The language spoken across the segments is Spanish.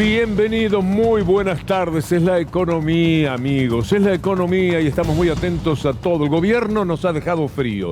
Bienvenidos, muy buenas tardes. Es la economía, amigos. Es la economía y estamos muy atentos a todo. El gobierno nos ha dejado frío.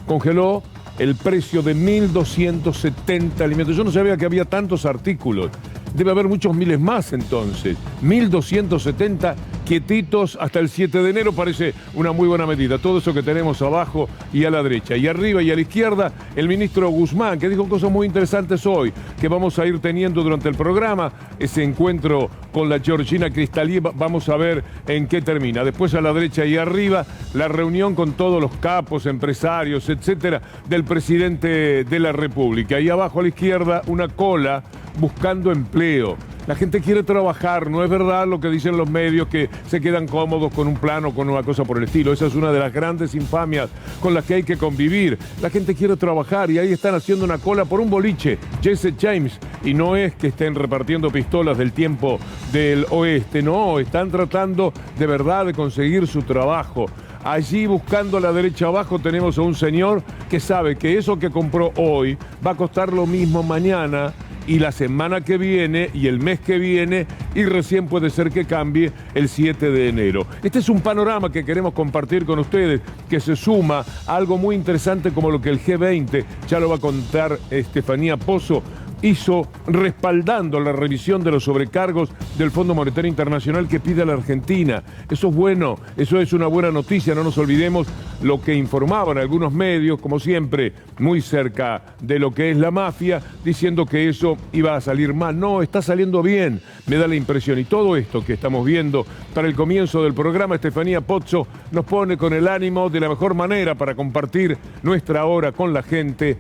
Congeló el precio de 1.270 alimentos. Yo no sabía que había tantos artículos. Debe haber muchos miles más entonces. 1.270 quietitos hasta el 7 de enero parece una muy buena medida. Todo eso que tenemos abajo y a la derecha. Y arriba y a la izquierda, el ministro Guzmán, que dijo cosas muy interesantes hoy, que vamos a ir teniendo durante el programa. Ese encuentro con la Georgina Cristalí, vamos a ver en qué termina. Después a la derecha y arriba, la reunión con todos los capos, empresarios, etcétera, del presidente de la República. Y abajo a la izquierda, una cola buscando empleo. La gente quiere trabajar, no es verdad lo que dicen los medios que se quedan cómodos con un plano, con una cosa por el estilo. Esa es una de las grandes infamias con las que hay que convivir. La gente quiere trabajar y ahí están haciendo una cola por un boliche, Jesse James, y no es que estén repartiendo pistolas del tiempo del oeste, no, están tratando de verdad de conseguir su trabajo. Allí buscando a la derecha abajo tenemos a un señor que sabe que eso que compró hoy va a costar lo mismo mañana y la semana que viene y el mes que viene, y recién puede ser que cambie el 7 de enero. Este es un panorama que queremos compartir con ustedes, que se suma a algo muy interesante como lo que el G20, ya lo va a contar Estefanía Pozo, hizo respaldando la revisión de los sobrecargos del Fondo Monetario Internacional que pide a la Argentina. Eso es bueno, eso es una buena noticia. No nos olvidemos lo que informaban algunos medios, como siempre, muy cerca de lo que es la mafia, diciendo que eso iba a salir mal. No, está saliendo bien, me da la impresión. Y todo esto que estamos viendo para el comienzo del programa, Estefanía Pozo nos pone con el ánimo de la mejor manera para compartir nuestra hora con la gente,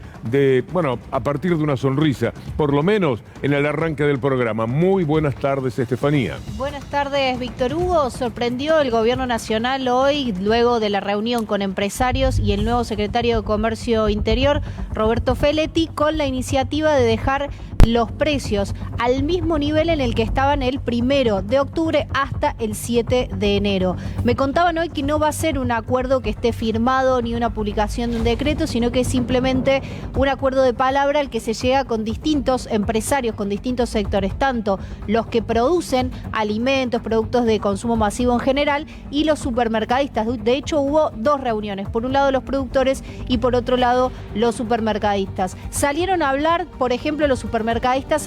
a partir de una sonrisa, por lo menos en el arranque del programa. Muy buenas tardes, Estefanía. Buenas tardes, Víctor Hugo. Sorprendió el gobierno nacional hoy, luego de la reunión con empresarios y el nuevo secretario de Comercio Interior, Roberto Feletti, con la iniciativa de dejar los precios al mismo nivel en el que estaban el 1 de octubre hasta el 7 de enero. Me contaban hoy que no va a ser un acuerdo que esté firmado ni una publicación de un decreto, sino que es simplemente un acuerdo de palabra al que se llega con distintos empresarios, con distintos sectores, tanto los que producen alimentos, productos de consumo masivo en general, y los supermercadistas. De hecho, hubo dos reuniones, por un lado los productores y por otro lado los supermercadistas. Salieron a hablar, por ejemplo, los supermercadistas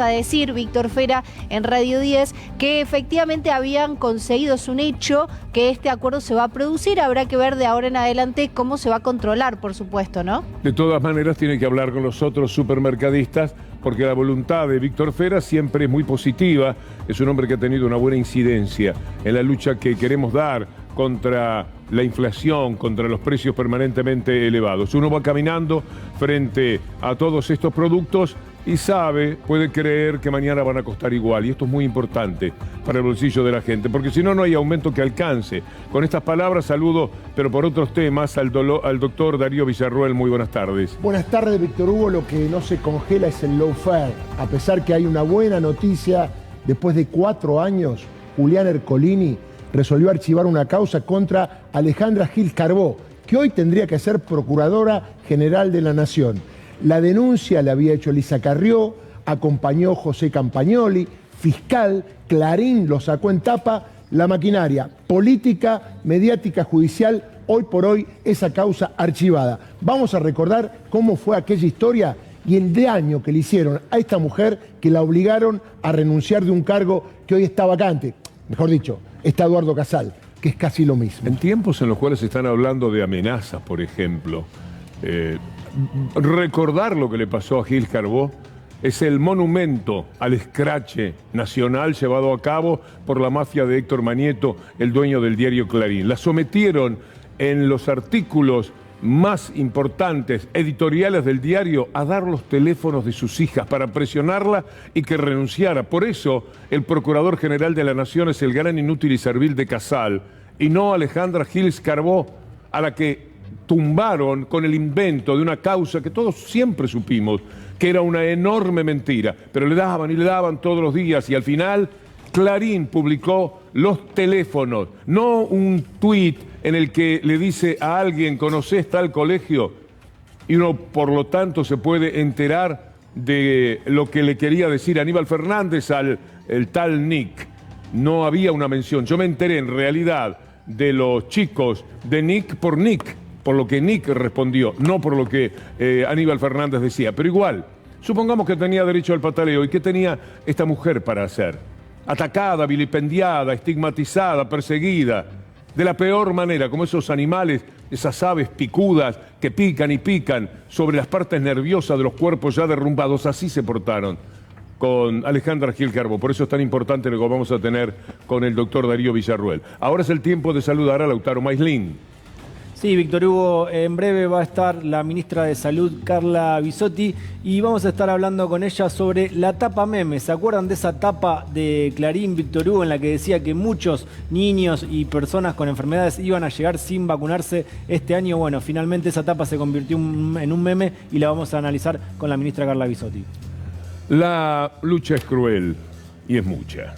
a decir, Víctor Fera, en Radio 10, que efectivamente habían conseguido, es un hecho, que este acuerdo se va a producir. Habrá que ver de ahora en adelante cómo se va a controlar, por supuesto, ¿no? De todas maneras, tiene que hablar con los otros supermercadistas, porque la voluntad de Víctor Fera siempre es muy positiva. Es un hombre que ha tenido una buena incidencia en la lucha que queremos dar contra la inflación, contra los precios permanentemente elevados. Uno va caminando frente a todos estos productos y puede creer que mañana van a costar igual. Y esto es muy importante para el bolsillo de la gente, porque si no, no hay aumento que alcance. Con estas palabras saludo, pero por otros temas, al doctor Darío Villarroel. Muy buenas tardes. Buenas tardes, Víctor Hugo. Lo que no se congela es el lawfare. A pesar que hay una buena noticia, después de 4 años, Julián Ercolini resolvió archivar una causa contra Alejandra Gil Carbó, que hoy tendría que ser Procuradora General de la Nación. La denuncia la había hecho Elisa Carrió, acompañó José Campagnoli, fiscal, Clarín lo sacó en tapa. La maquinaria política, mediática, judicial, hoy por hoy esa causa archivada. Vamos a recordar cómo fue aquella historia y el daño que le hicieron a esta mujer, que la obligaron a renunciar de un cargo que hoy está vacante. Mejor dicho, está Eduardo Casal, que es casi lo mismo. En tiempos en los cuales se están hablando de amenazas, por ejemplo, recordar lo que le pasó a Gil Carbó es el monumento al escrache nacional llevado a cabo por la mafia de Héctor Manieto, el dueño del diario Clarín. La sometieron en los artículos más importantes editoriales del diario a dar los teléfonos de sus hijas para presionarla y que renunciara. Por eso el Procurador General de la Nación es el gran inútil y servil de Casal, y no Alejandra Gil Carbó, a la que tumbaron con el invento de una causa que todos siempre supimos que era una enorme mentira, pero le daban y le daban todos los días, y al final Clarín publicó los teléfonos, no un tuit en el que le dice a alguien, ¿conocés tal colegio? Y uno, por lo tanto, se puede enterar de lo que le quería decir Aníbal Fernández al el tal Nick. No había una mención. Yo me enteré en realidad de los chicos de Nick, por lo que Nick respondió, no por lo que Aníbal Fernández decía. Pero igual, supongamos que tenía derecho al pataleo. ¿Y qué tenía esta mujer para hacer? Atacada, vilipendiada, estigmatizada, perseguida, de la peor manera, como esos animales, esas aves picudas que pican y pican sobre las partes nerviosas de los cuerpos ya derrumbados. Así se portaron con Alejandra Gil Carbó. Por eso es tan importante lo que vamos a tener con el doctor Darío Villarruel. Ahora es el tiempo de saludar a Lautaro Maislin. Sí, Víctor Hugo, en breve va a estar la ministra de Salud, Carla Bisotti, y vamos a estar hablando con ella sobre la tapa meme. ¿Se acuerdan de esa tapa de Clarín, Víctor Hugo, en la que decía que muchos niños y personas con enfermedades iban a llegar sin vacunarse este año? Bueno, finalmente esa tapa se convirtió en un meme y la vamos a analizar con la ministra Carla Bisotti. La lucha es cruel y es mucha.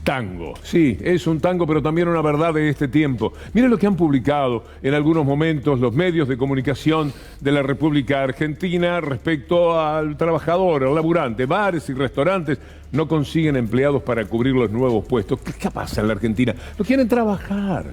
Tango, sí, es un tango, pero también una verdad de este tiempo. Miren lo que han publicado en algunos momentos los medios de comunicación de la República Argentina respecto al trabajador, al laburante. Bares y restaurantes no consiguen empleados para cubrir los nuevos puestos. ¿Qué pasa en la Argentina? No quieren trabajar.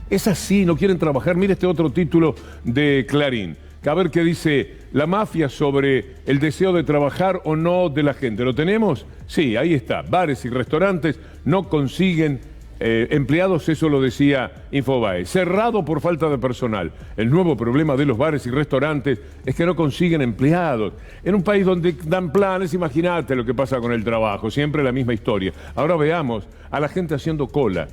Es así, no quieren trabajar. Mire este otro título de Clarín. A ver qué dice la mafia sobre el deseo de trabajar o no de la gente. ¿Lo tenemos? Sí, ahí está. Bares y restaurantes no consiguen empleados, eso lo decía Infobae. Cerrado por falta de personal. El nuevo problema de los bares y restaurantes es que no consiguen empleados. En un país donde dan planes, imagínate lo que pasa con el trabajo. Siempre la misma historia. Ahora veamos a la gente haciendo cola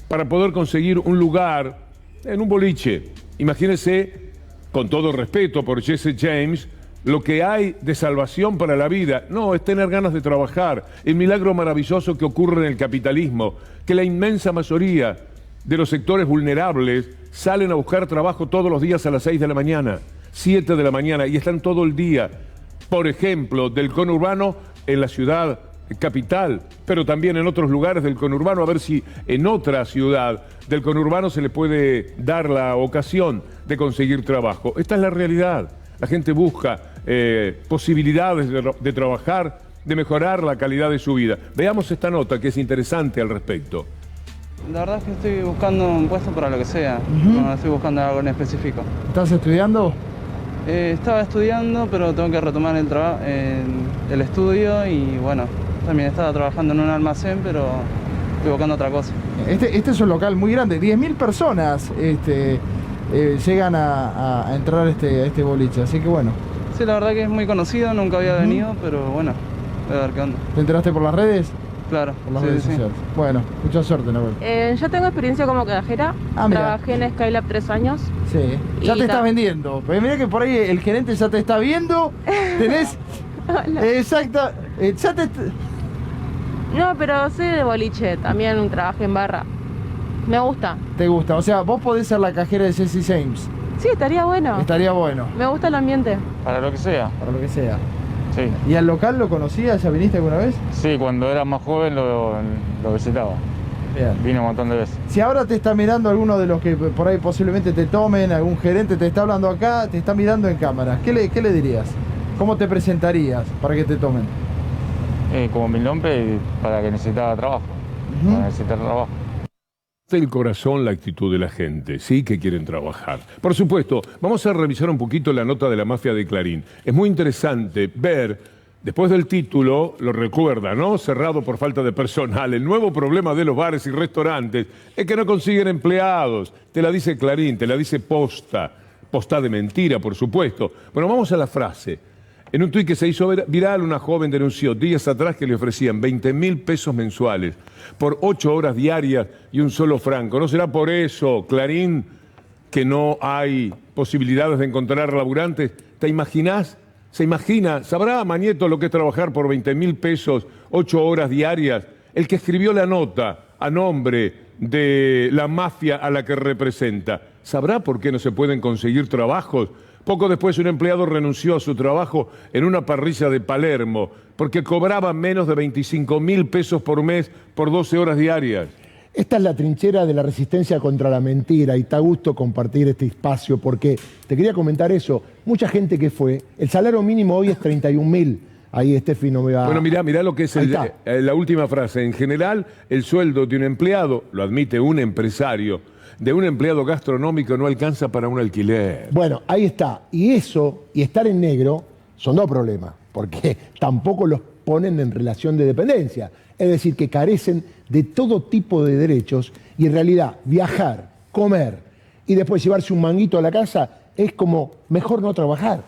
para poder conseguir un lugar en un boliche. Imagínense, con todo respeto por Jesse James, lo que hay de salvación para la vida. No, es tener ganas de trabajar. El milagro maravilloso que ocurre en el capitalismo, que la inmensa mayoría de los sectores vulnerables salen a buscar trabajo todos los días a las 6 de la mañana, 7 de la mañana, y están todo el día. Por ejemplo, del conurbano en la ciudad capital, pero también en otros lugares del conurbano, a ver si en otra ciudad del conurbano se le puede dar la ocasión de conseguir trabajo. Esta es la realidad. La gente busca posibilidades de trabajar, de mejorar la calidad de su vida. Veamos esta nota que es interesante al respecto. La verdad es que estoy buscando un puesto para lo que sea, no estoy buscando algo en específico. ¿Estás estudiando? Estaba estudiando, pero tengo que retomar el estudio y bueno, también estaba trabajando en un almacén, pero estoy buscando otra cosa. Este es un local muy grande, 10.000 personas llegan a entrar a este boliche, así que bueno. Sí, la verdad que es muy conocido, nunca había venido, pero bueno, voy a ver qué onda. ¿Te enteraste por las redes? Claro, por las redes sociales. Bueno, mucha suerte, Nabel. Yo tengo experiencia como cajera, trabajé en Skylab 3 años. Sí, ya te estás vendiendo. Pero mirá que por ahí el gerente ya te está viendo, tenés... Exacto, ya te... No, pero soy de boliche, también trabajé en barra. Me gusta. ¿Te gusta? O sea, vos podés ser la cajera de Jesse James. Sí, estaría bueno. Estaría bueno. Me gusta el ambiente. Para lo que sea. Para lo que sea. Sí. ¿Y al local lo conocías? ¿Ya viniste alguna vez? Sí, cuando era más joven lo visitaba. Bien. Vine un montón de veces. Si ahora te está mirando alguno de los que por ahí posiblemente te tomen, algún gerente te está hablando acá, te está mirando en cámara, ¿qué le dirías? ¿Cómo te presentarías para que te tomen? Como mi nombre, para que necesitaba trabajo. Para necesitar trabajo. El corazón, la actitud de la gente, sí que quieren trabajar. Por supuesto, vamos a revisar un poquito la nota de la mafia de Clarín. Es muy interesante ver, después del título, lo recuerda, ¿no? Cerrado por falta de personal. El nuevo problema de los bares y restaurantes es que no consiguen empleados. Te la dice Clarín, te la dice Posta. Posta de mentira, por supuesto. Bueno, vamos a la frase. En un tuit que se hizo viral, una joven denunció días atrás que le ofrecían 20.000 pesos mensuales por 8 horas diarias y un solo franco. ¿No será por eso, Clarín, que no hay posibilidades de encontrar laburantes? ¿Te imaginás? ¿Se imagina? ¿Sabrá Mañeto lo que es trabajar por 20.000 pesos, 8 horas diarias? El que escribió la nota a nombre de la mafia a la que representa, ¿sabrá por qué no se pueden conseguir trabajos? Poco después un empleado renunció a su trabajo en una parrilla de Palermo porque cobraba menos de 25.000 pesos por mes por 12 horas diarias. Esta es la trinchera de la resistencia contra la mentira y está a gusto compartir este espacio porque te quería comentar eso. Mucha gente que fue, el salario mínimo hoy es 31.000. ahí Steffi no me va... Bueno, mirá lo que es la última frase. En general, el sueldo de un empleado, lo admite un empresario, de un empleado gastronómico no alcanza para un alquiler. Bueno, ahí está. Y eso, y estar en negro, son dos problemas, porque tampoco los ponen en relación de dependencia. Es decir, que carecen de todo tipo de derechos y en realidad viajar, comer y después llevarse un manguito a la casa es como mejor no trabajar.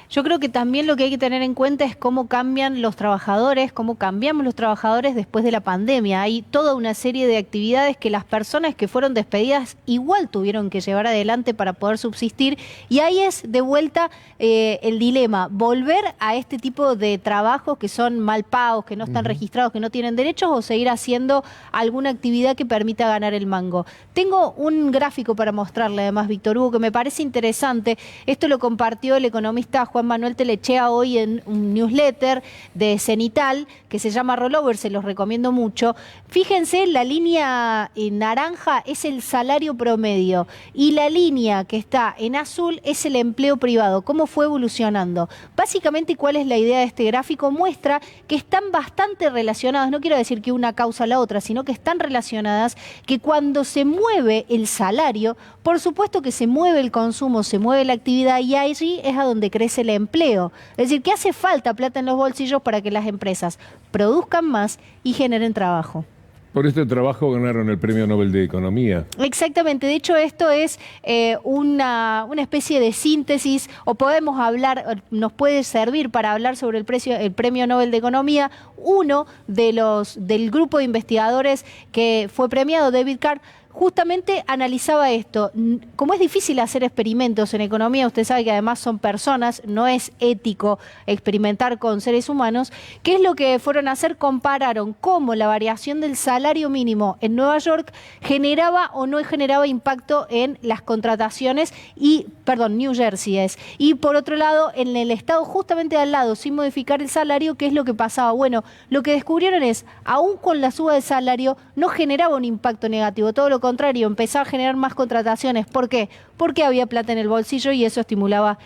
Yo creo que también lo que hay que tener en cuenta es cómo cambian los trabajadores, cómo cambiamos los trabajadores después de la pandemia. Hay toda una serie de actividades que las personas que fueron despedidas igual tuvieron que llevar adelante para poder subsistir. Y ahí es de vuelta el dilema, volver a este tipo de trabajos que son mal pagos, que no están registrados, que no tienen derechos, o seguir haciendo alguna actividad que permita ganar el mango. Tengo un gráfico para mostrarle además, Víctor Hugo, que me parece interesante. Esto lo compartió el economista Juan Manuel Telechea hoy en un newsletter de Cenital que se llama Rollover, se los recomiendo mucho. Fíjense, la línea en naranja es el salario promedio y la línea que está en azul es el empleo privado, cómo fue evolucionando. Básicamente, ¿cuál es la idea de este gráfico? Muestra que están bastante relacionadas, no quiero decir que una causa a la otra, sino que están relacionadas, que cuando se mueve el salario, por supuesto que se mueve el consumo, se mueve la actividad y allí es a donde crece el empleo. Es decir, que hace falta plata en los bolsillos para que las empresas produzcan más y generen trabajo. Por este trabajo ganaron el Premio Nobel de Economía. Exactamente, de hecho esto es una especie de síntesis, o podemos hablar, nos puede servir para hablar sobre el Premio Nobel de Economía. Uno del grupo de investigadores que fue premiado, David Card, justamente analizaba esto. Como es difícil hacer experimentos en economía, usted sabe que además son personas, no es ético experimentar con seres humanos. ¿Qué es lo que fueron a hacer? Compararon cómo la variación del salario mínimo en Nueva York generaba o no generaba impacto en las contrataciones New Jersey es. Y por otro lado, en el estado justamente de al lado, sin modificar el salario, ¿qué es lo que pasaba? Bueno, lo que descubrieron es, aún con la suba de salario, no generaba un impacto negativo, todo lo contrario, empezaba a generar más contrataciones. ¿Por qué? Porque había plata en el bolsillo y eso estimulaba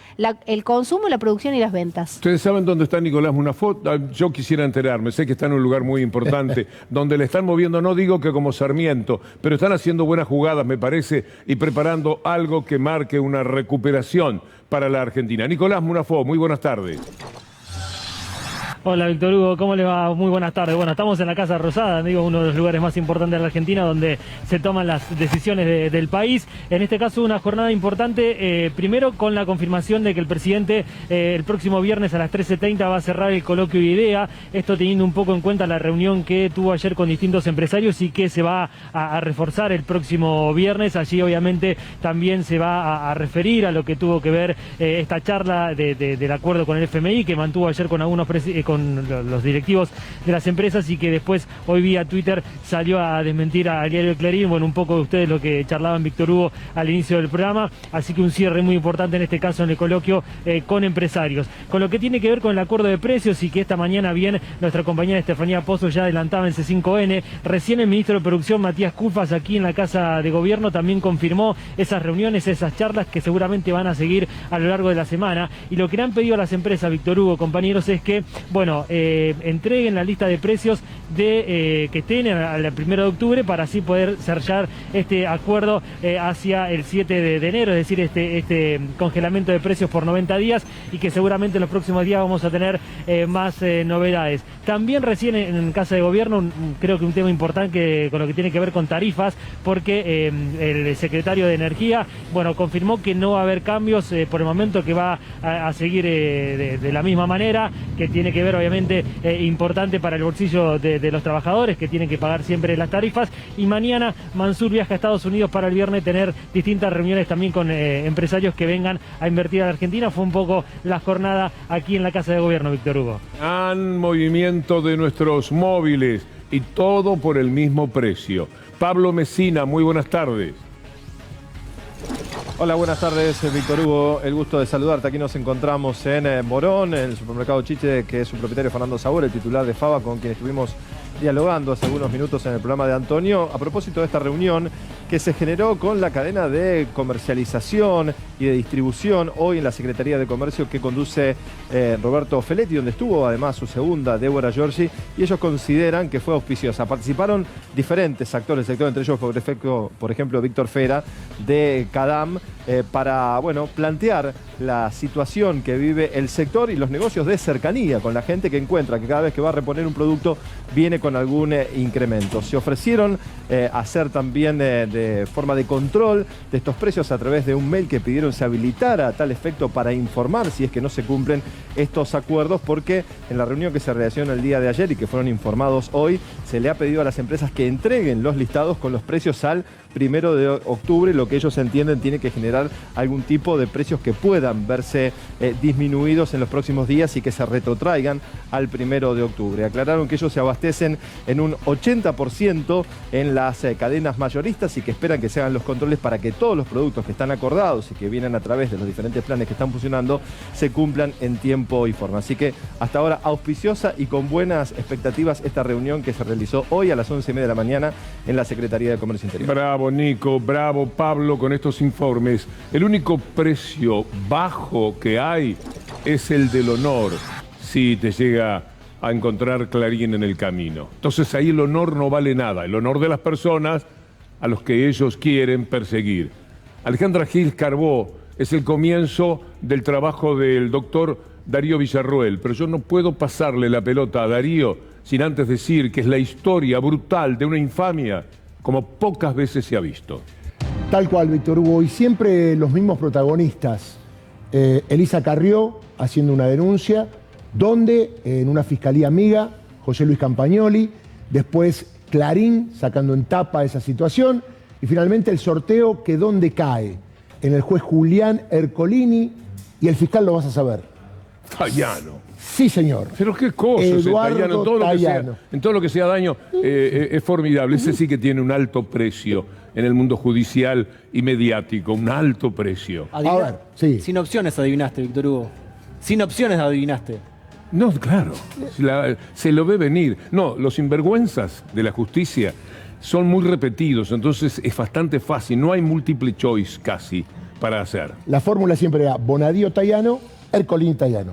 el consumo, la producción y las ventas. ¿Ustedes saben dónde está Nicolás Munafó? Yo quisiera enterarme, sé que está en un lugar muy importante, donde le están moviendo, no digo que como Sarmiento, pero están haciendo buenas jugadas, me parece, y preparando algo que marque una recuperación para la Argentina. Nicolás Munafó, muy buenas tardes. Hola Víctor Hugo, ¿cómo le va? Muy buenas tardes. Bueno, estamos en la Casa Rosada, uno de los lugares más importantes de la Argentina donde se toman las decisiones del país. En este caso una jornada importante, primero con la confirmación de que el presidente el próximo viernes a las 13:30 va a cerrar el coloquio IDEA, esto teniendo un poco en cuenta la reunión que tuvo ayer con distintos empresarios y que se va a reforzar el próximo viernes. Allí obviamente también se va a referir a lo que tuvo que ver esta charla del acuerdo con el FMI que mantuvo ayer con algunos con los directivos de las empresas y que después hoy vía Twitter salió a desmentir al diario Clarín. Bueno, un poco de ustedes lo que charlaban Víctor Hugo al inicio del programa, así que un cierre muy importante en este caso en el coloquio con empresarios. Con lo que tiene que ver con el acuerdo de precios y que esta mañana bien nuestra compañera Estefanía Pozo ya adelantaba en C5N, recién el ministro de Producción Matías Culfas aquí en la Casa de Gobierno también confirmó esas reuniones, esas charlas que seguramente van a seguir a lo largo de la semana, y lo que le han pedido a las empresas, Víctor Hugo, compañeros, es que entreguen la lista de precios que estén al 1 de octubre para así poder cerrar este acuerdo hacia el 7 de enero, es decir, este congelamiento de precios por 90 días, y que seguramente en los próximos días vamos a tener más novedades. También recién en Casa de Gobierno, creo que un tema importante con lo que tiene que ver con tarifas, porque el secretario de Energía, confirmó que no va a haber cambios por el momento, que va a seguir de la misma manera, que tiene que ver obviamente importante para el bolsillo de los trabajadores que tienen que pagar siempre las tarifas. Y mañana Mansur viaja a Estados Unidos para el viernes tener distintas reuniones también con empresarios que vengan a invertir a la Argentina. Fue un poco la jornada aquí en la Casa de Gobierno, Víctor Hugo. Gran movimiento de nuestros móviles y todo por el mismo precio. Pablo Mesina, muy buenas tardes. Hola, buenas tardes, Víctor Hugo. El gusto de saludarte. Aquí nos encontramos en Morón, en el supermercado Chiche, que es su propietario Fernando Sabor, el titular de Faba, con quien estuvimos dialogando hace algunos minutos en el programa de Antonio, a propósito de esta reunión que se generó con la cadena de comercialización y de distribución hoy en la Secretaría de Comercio que conduce Roberto Feletti, donde estuvo además su segunda, Débora Giorgi, y ellos consideran que fue auspiciosa. Participaron diferentes actores del sector, entre ellos, por ejemplo, Víctor Fera de CADAM, para plantear la situación que vive el sector y los negocios de cercanía con la gente que encuentra que cada vez que va a reponer un producto viene con algún incremento. Se ofrecieron hacer también de forma de control de estos precios a través de un mail que pidieron se habilitara a tal efecto para informar si es que no se cumplen estos acuerdos, porque en la reunión que se realizó el día de ayer y que fueron informados hoy, se le ha pedido a las empresas que entreguen los listados con los precios al 1 de octubre, lo que ellos entienden tiene que generar algún tipo de precios que puedan verse disminuidos en los próximos días y que se retrotraigan al 1 de octubre. Aclararon que ellos se abastecen en un 80% en las cadenas mayoristas y que esperan que se hagan los controles para que todos los productos que están acordados y que vienen a través de los diferentes planes que están funcionando se cumplan en tiempo y forma. Así que hasta ahora auspiciosa y con buenas expectativas esta reunión que se realizó hoy a las 11:30 de la mañana en la Secretaría de Comercio Interior. Bravo, Nico, bravo, Pablo, con estos informes. El único precio bajo que hay es el del honor, si te llega a encontrar Clarín en el camino. Entonces ahí el honor no vale nada, el honor de las personas a los que ellos quieren perseguir. Alejandra Gil Carbó es el comienzo del trabajo del doctor Darío Villarroel, pero yo no puedo pasarle la pelota a Darío sin antes decir que es la historia brutal de una infamia como pocas veces se ha visto. Tal cual, Víctor Hugo, y siempre los mismos protagonistas. Elisa Carrió haciendo una denuncia, donde en una fiscalía amiga, José Luis Campagnoli, después Clarín sacando en tapa esa situación, y finalmente el sorteo que donde cae, en el juez Julián Ercolini, y el fiscal lo vas a saber. Tayano. Sí, señor. Pero qué cosa, Eduardo Tayano. En todo lo que sea daño es formidable. Ese sí que tiene un alto precio en el mundo judicial y mediático, un alto precio. A ver, sí. Sin opciones adivinaste, Víctor Hugo. Sin opciones adivinaste. No, claro, se lo ve venir. No, los sinvergüenzas de la justicia son muy repetidos, entonces es bastante fácil, no hay múltiple choice casi para hacer. La fórmula siempre era Bonadío Tayano, Ercolini Tayano.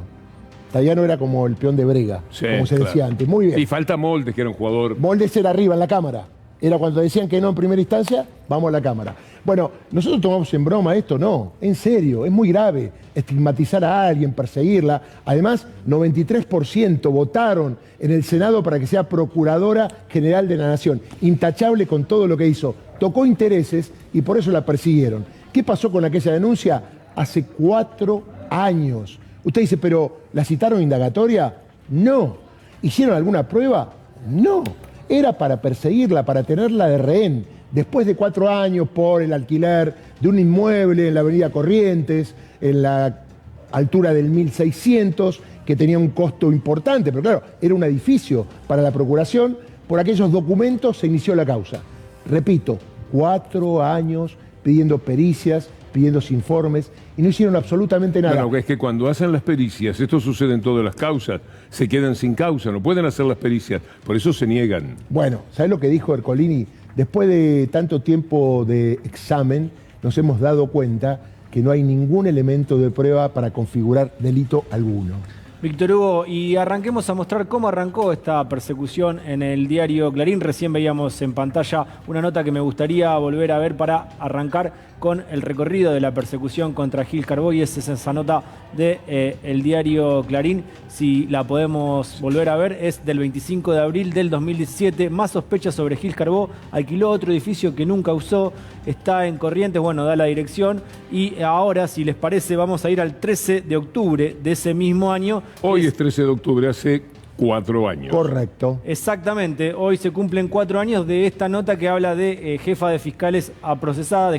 Tayano era como el peón de brega, Sí, como se decía claro. antes. Muy bien. Y falta Moldes, que era un jugador... Moldes era arriba en la cámara. Era cuando decían que no en primera instancia, vamos a la cámara. Bueno, nosotros tomamos en broma esto, no, en serio, es muy grave estigmatizar a alguien, perseguirla. Además, 93% votaron en el Senado para que sea Procuradora General de la Nación. Intachable con todo lo que hizo. Tocó intereses y por eso la persiguieron. ¿Qué pasó con aquella denuncia? Hace 4 años. Usted dice, ¿pero la citaron indagatoria? No. ¿Hicieron alguna prueba? No. Era para perseguirla, para tenerla de rehén. Después de 4 años por el alquiler de un inmueble en la avenida Corrientes, en la altura del 1600, que tenía un costo importante, pero claro, era un edificio para la Procuración. Por aquellos documentos se inició la causa. Repito, 4 años pidiendo pericias, pidiendo informes, y no hicieron absolutamente nada. Bueno, es que cuando hacen las pericias, esto sucede en todas las causas, se quedan sin causa, no pueden hacer las pericias, por eso se niegan. Bueno, ¿sabes lo que dijo Ercolini? Después de tanto tiempo de examen, nos hemos dado cuenta que no hay ningún elemento de prueba para configurar delito alguno. Víctor Hugo, y arranquemos a mostrar cómo arrancó esta persecución en el diario Clarín. Recién veíamos en pantalla una nota que me gustaría volver a ver para arrancar con el recorrido de la persecución contra Gil Carbó, y es esa nota del diario Clarín. Si la podemos volver a ver, es del 25 de abril del 2017. Más sospechas sobre Gil Carbó. Alquiló otro edificio que nunca usó. Está en Corrientes, bueno, da la dirección. Y ahora, si les parece, vamos a ir al 13 de octubre de ese mismo año. Hoy es 13 de octubre, hace 4 años. Correcto. Exactamente, hoy se cumplen 4 años de esta nota que habla de jefa de fiscales aprocesada,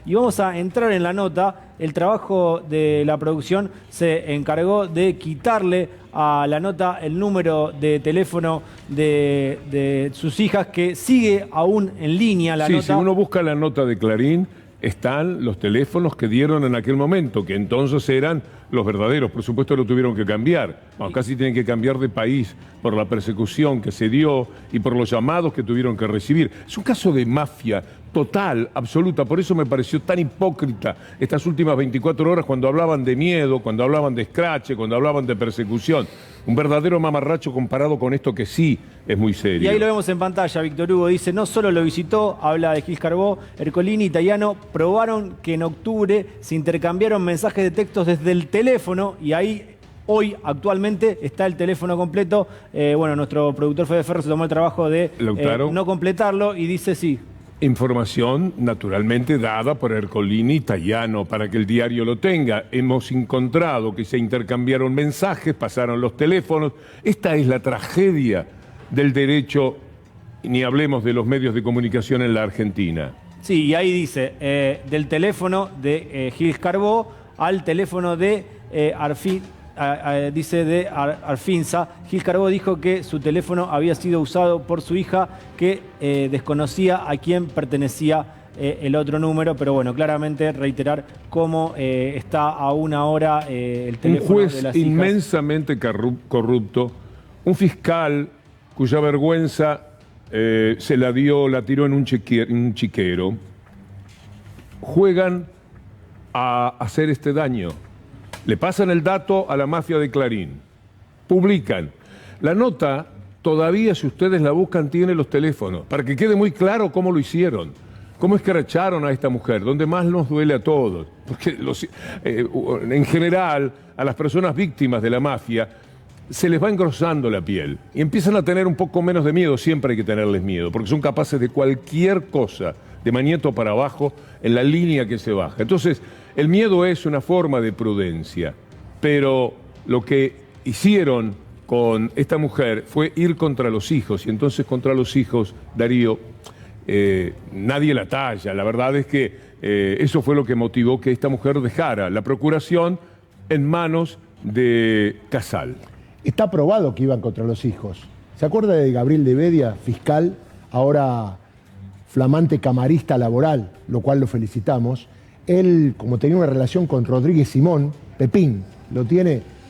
y vamos a entrar en la nota. El trabajo de la producción se encargó de quitarle a la nota el número de teléfono de sus hijas, que sigue aún en línea la nota. Si uno busca la nota de Clarín, están los teléfonos que dieron en aquel momento, que entonces eran los verdaderos. Por supuesto lo tuvieron que cambiar. Bueno, casi tienen que cambiar de país por la persecución que se dio y por los llamados que tuvieron que recibir. Es un caso de mafia total, absoluta. Por eso me pareció tan hipócrita estas últimas 24 horas cuando hablaban de miedo, cuando hablaban de escrache, cuando hablaban de persecución. Un verdadero mamarracho comparado con esto que sí es muy serio. Y ahí lo vemos en pantalla. Víctor Hugo dice, no solo lo visitó, habla de Gil Carbó, Ercolini y Tayano probaron que en octubre se intercambiaron mensajes de textos desde el teléfono y ahí hoy actualmente está el teléfono completo. Bueno, nuestro productor Fede Ferro se tomó el trabajo de no completarlo y dice sí. Información naturalmente dada por Ercolini y Tayano para que el diario lo tenga. Hemos encontrado que se intercambiaron mensajes, pasaron los teléfonos. Esta es la tragedia del derecho, ni hablemos de los medios de comunicación en la Argentina. Sí, y ahí dice, del teléfono de Gil Carbó al teléfono de Arfinza. Gil Carbó dijo que su teléfono había sido usado por su hija, que desconocía a quién pertenecía el otro número, pero bueno, claramente reiterar cómo está a una hora el teléfono de las hijas. Un juez inmensamente corrupto, un fiscal cuya vergüenza se la tiró en un chiquero, juegan a hacer este daño. Le pasan el dato a la mafia de Clarín, publican. La nota, todavía si ustedes la buscan, tiene los teléfonos, para que quede muy claro cómo lo hicieron, cómo escracharon a esta mujer, donde más nos duele a todos. Porque en general, a las personas víctimas de la mafia, se les va engrosando la piel y empiezan a tener un poco menos de miedo. Siempre hay que tenerles miedo, porque son capaces de cualquier cosa, de Mañeto para abajo, en la línea que se baja. Entonces, el miedo es una forma de prudencia, pero lo que hicieron con esta mujer fue ir contra los hijos, y entonces contra los hijos, Darío, nadie la talla. La verdad es que eso fue lo que motivó que esta mujer dejara la procuración en manos de Casal. Está probado que iban contra los hijos. ¿Se acuerda de Gabriel de Bedia, fiscal, ahora flamante camarista laboral, lo cual lo felicitamos? Él, como tenía una relación con Rodríguez Simón, Pepín,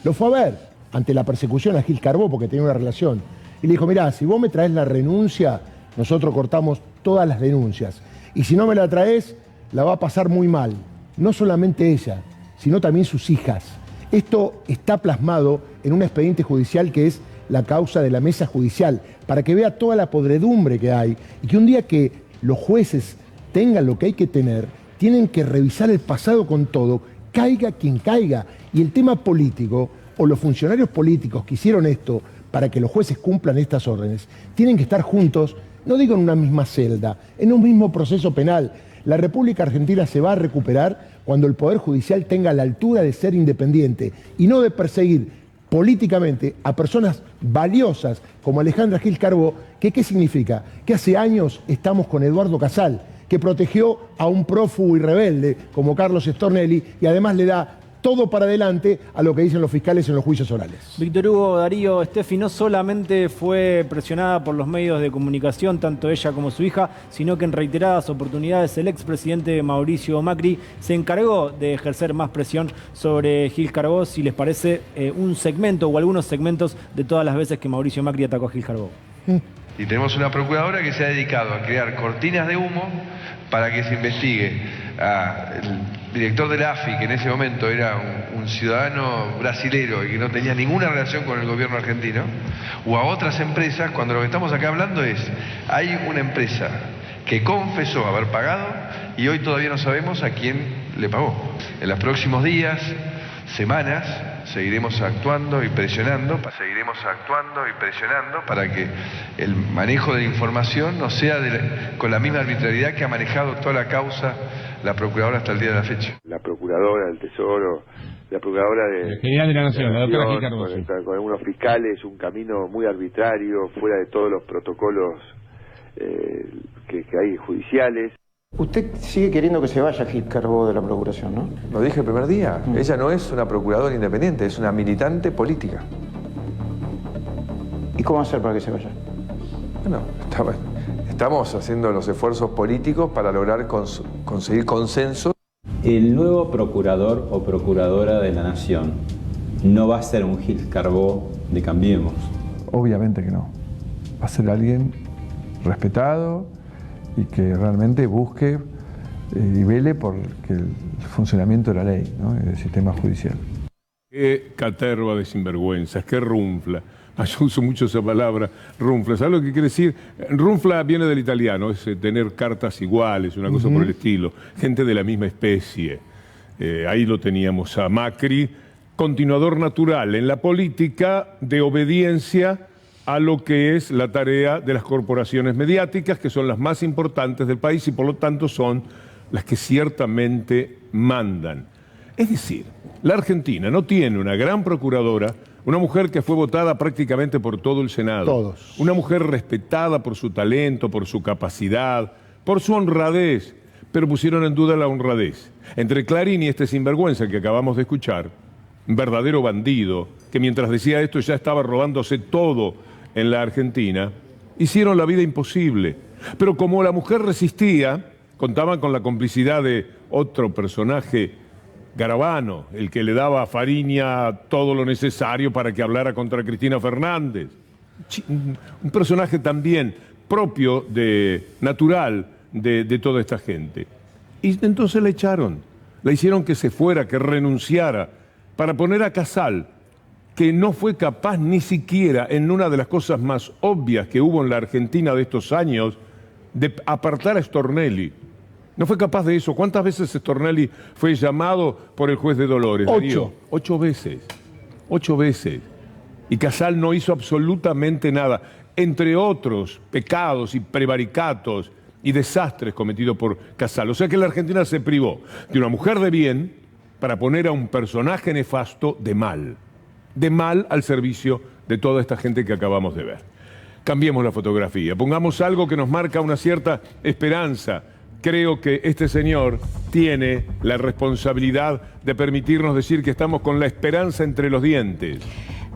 lo fue a ver ante la persecución a Gil Carbó porque tenía una relación. Y le dijo, mirá, si vos me traes la renuncia, nosotros cortamos todas las denuncias. Y si no me la traes, la va a pasar muy mal. No solamente ella, sino también sus hijas. Esto está plasmado en un expediente judicial que es la causa de la mesa judicial, para que vea toda la podredumbre que hay y que un día que los jueces tengan lo que hay que tener, tienen que revisar el pasado con todo, caiga quien caiga. Y el tema político, o los funcionarios políticos que hicieron esto para que los jueces cumplan estas órdenes, tienen que estar juntos, no digo en una misma celda, en un mismo proceso penal. La República Argentina se va a recuperar cuando el Poder Judicial tenga la altura de ser independiente y no de perseguir políticamente a personas valiosas como Alejandra Gil Carbó, que ¿qué significa? Que hace años estamos con Eduardo Casal, que protegió a un prófugo y rebelde como Carlos Stornelli y además le da todo para adelante a lo que dicen los fiscales en los juicios orales. Víctor Hugo, Darío, Steffi no solamente fue presionada por los medios de comunicación, tanto ella como su hija, sino que en reiteradas oportunidades el expresidente Mauricio Macri se encargó de ejercer más presión sobre Gil Carbó, si les parece un segmento o algunos segmentos de todas las veces que Mauricio Macri atacó a Gil Carbó. Y tenemos una procuradora que se ha dedicado a crear cortinas de humo para que se investigue al director de la AFI, que en ese momento era un ciudadano brasilero y que no tenía ninguna relación con el gobierno argentino, o a otras empresas, cuando lo que estamos acá hablando es, hay una empresa que confesó haber pagado y hoy todavía no sabemos a quién le pagó. En los próximos días, semanas, seguiremos actuando y presionando para que el manejo de la información no sea con la misma arbitrariedad que ha manejado toda la causa la procuradora hasta el día de la fecha. La procuradora del Tesoro, la procuradora General de la Nación, la doctora Gil Carbó, con algunos fiscales, un camino muy arbitrario, fuera de todos los protocolos que hay judiciales. Usted sigue queriendo que se vaya Gil Carbó de la Procuración, ¿no? Lo dije el primer día. Ella no es una procuradora independiente, es una militante política. ¿Y cómo hacer para que se vaya? Bueno, estamos haciendo los esfuerzos políticos para lograr conseguir consenso. El nuevo procurador o procuradora de la Nación no va a ser un Gil Carbó de Cambiemos. Obviamente que no. Va a ser alguien respetado y que realmente busque y vele por el funcionamiento de la ley, ¿no? Y del sistema judicial. Qué caterva de sinvergüenzas, qué runfla. Yo uso mucho esa palabra, runfla. ¿Sabes lo que quiere decir? Runfla viene del italiano, es tener cartas iguales, una cosa por el estilo. Gente de la misma especie. Ahí lo teníamos a Macri, continuador natural en la política de obediencia a lo que es la tarea de las corporaciones mediáticas, que son las más importantes del país y por lo tanto son las que ciertamente mandan. Es decir, la Argentina no tiene una gran procuradora, una mujer que fue votada prácticamente por todo el Senado. Todos. Una mujer respetada por su talento, por su capacidad, por su honradez, pero pusieron en duda la honradez. Entre Clarín y este sinvergüenza que acabamos de escuchar, un verdadero bandido, que mientras decía esto ya estaba robándose todo en la Argentina, hicieron la vida imposible. Pero como la mujer resistía, contaban con la complicidad de otro personaje, Garabano, el que le daba a Fariña todo lo necesario para que hablara contra Cristina Fernández. Un personaje también propio, natural de toda esta gente. Y entonces la echaron, la hicieron que se fuera, que renunciara, para poner a Casal, que no fue capaz ni siquiera en una de las cosas más obvias que hubo en la Argentina de estos años, de apartar a Stornelli. No fue capaz de eso. ¿Cuántas veces Stornelli fue llamado por el juez de Dolores? 8. 8 veces. 8 veces. Y Casal no hizo absolutamente nada. Entre otros pecados y prevaricatos y desastres cometidos por Casal. O sea que la Argentina se privó de una mujer de bien para poner a un personaje nefasto de mal. De mal al servicio de toda esta gente que acabamos de ver. Cambiemos la fotografía. Pongamos algo que nos marca una cierta esperanza. Creo que este señor tiene la responsabilidad de permitirnos decir que estamos con la esperanza entre los dientes.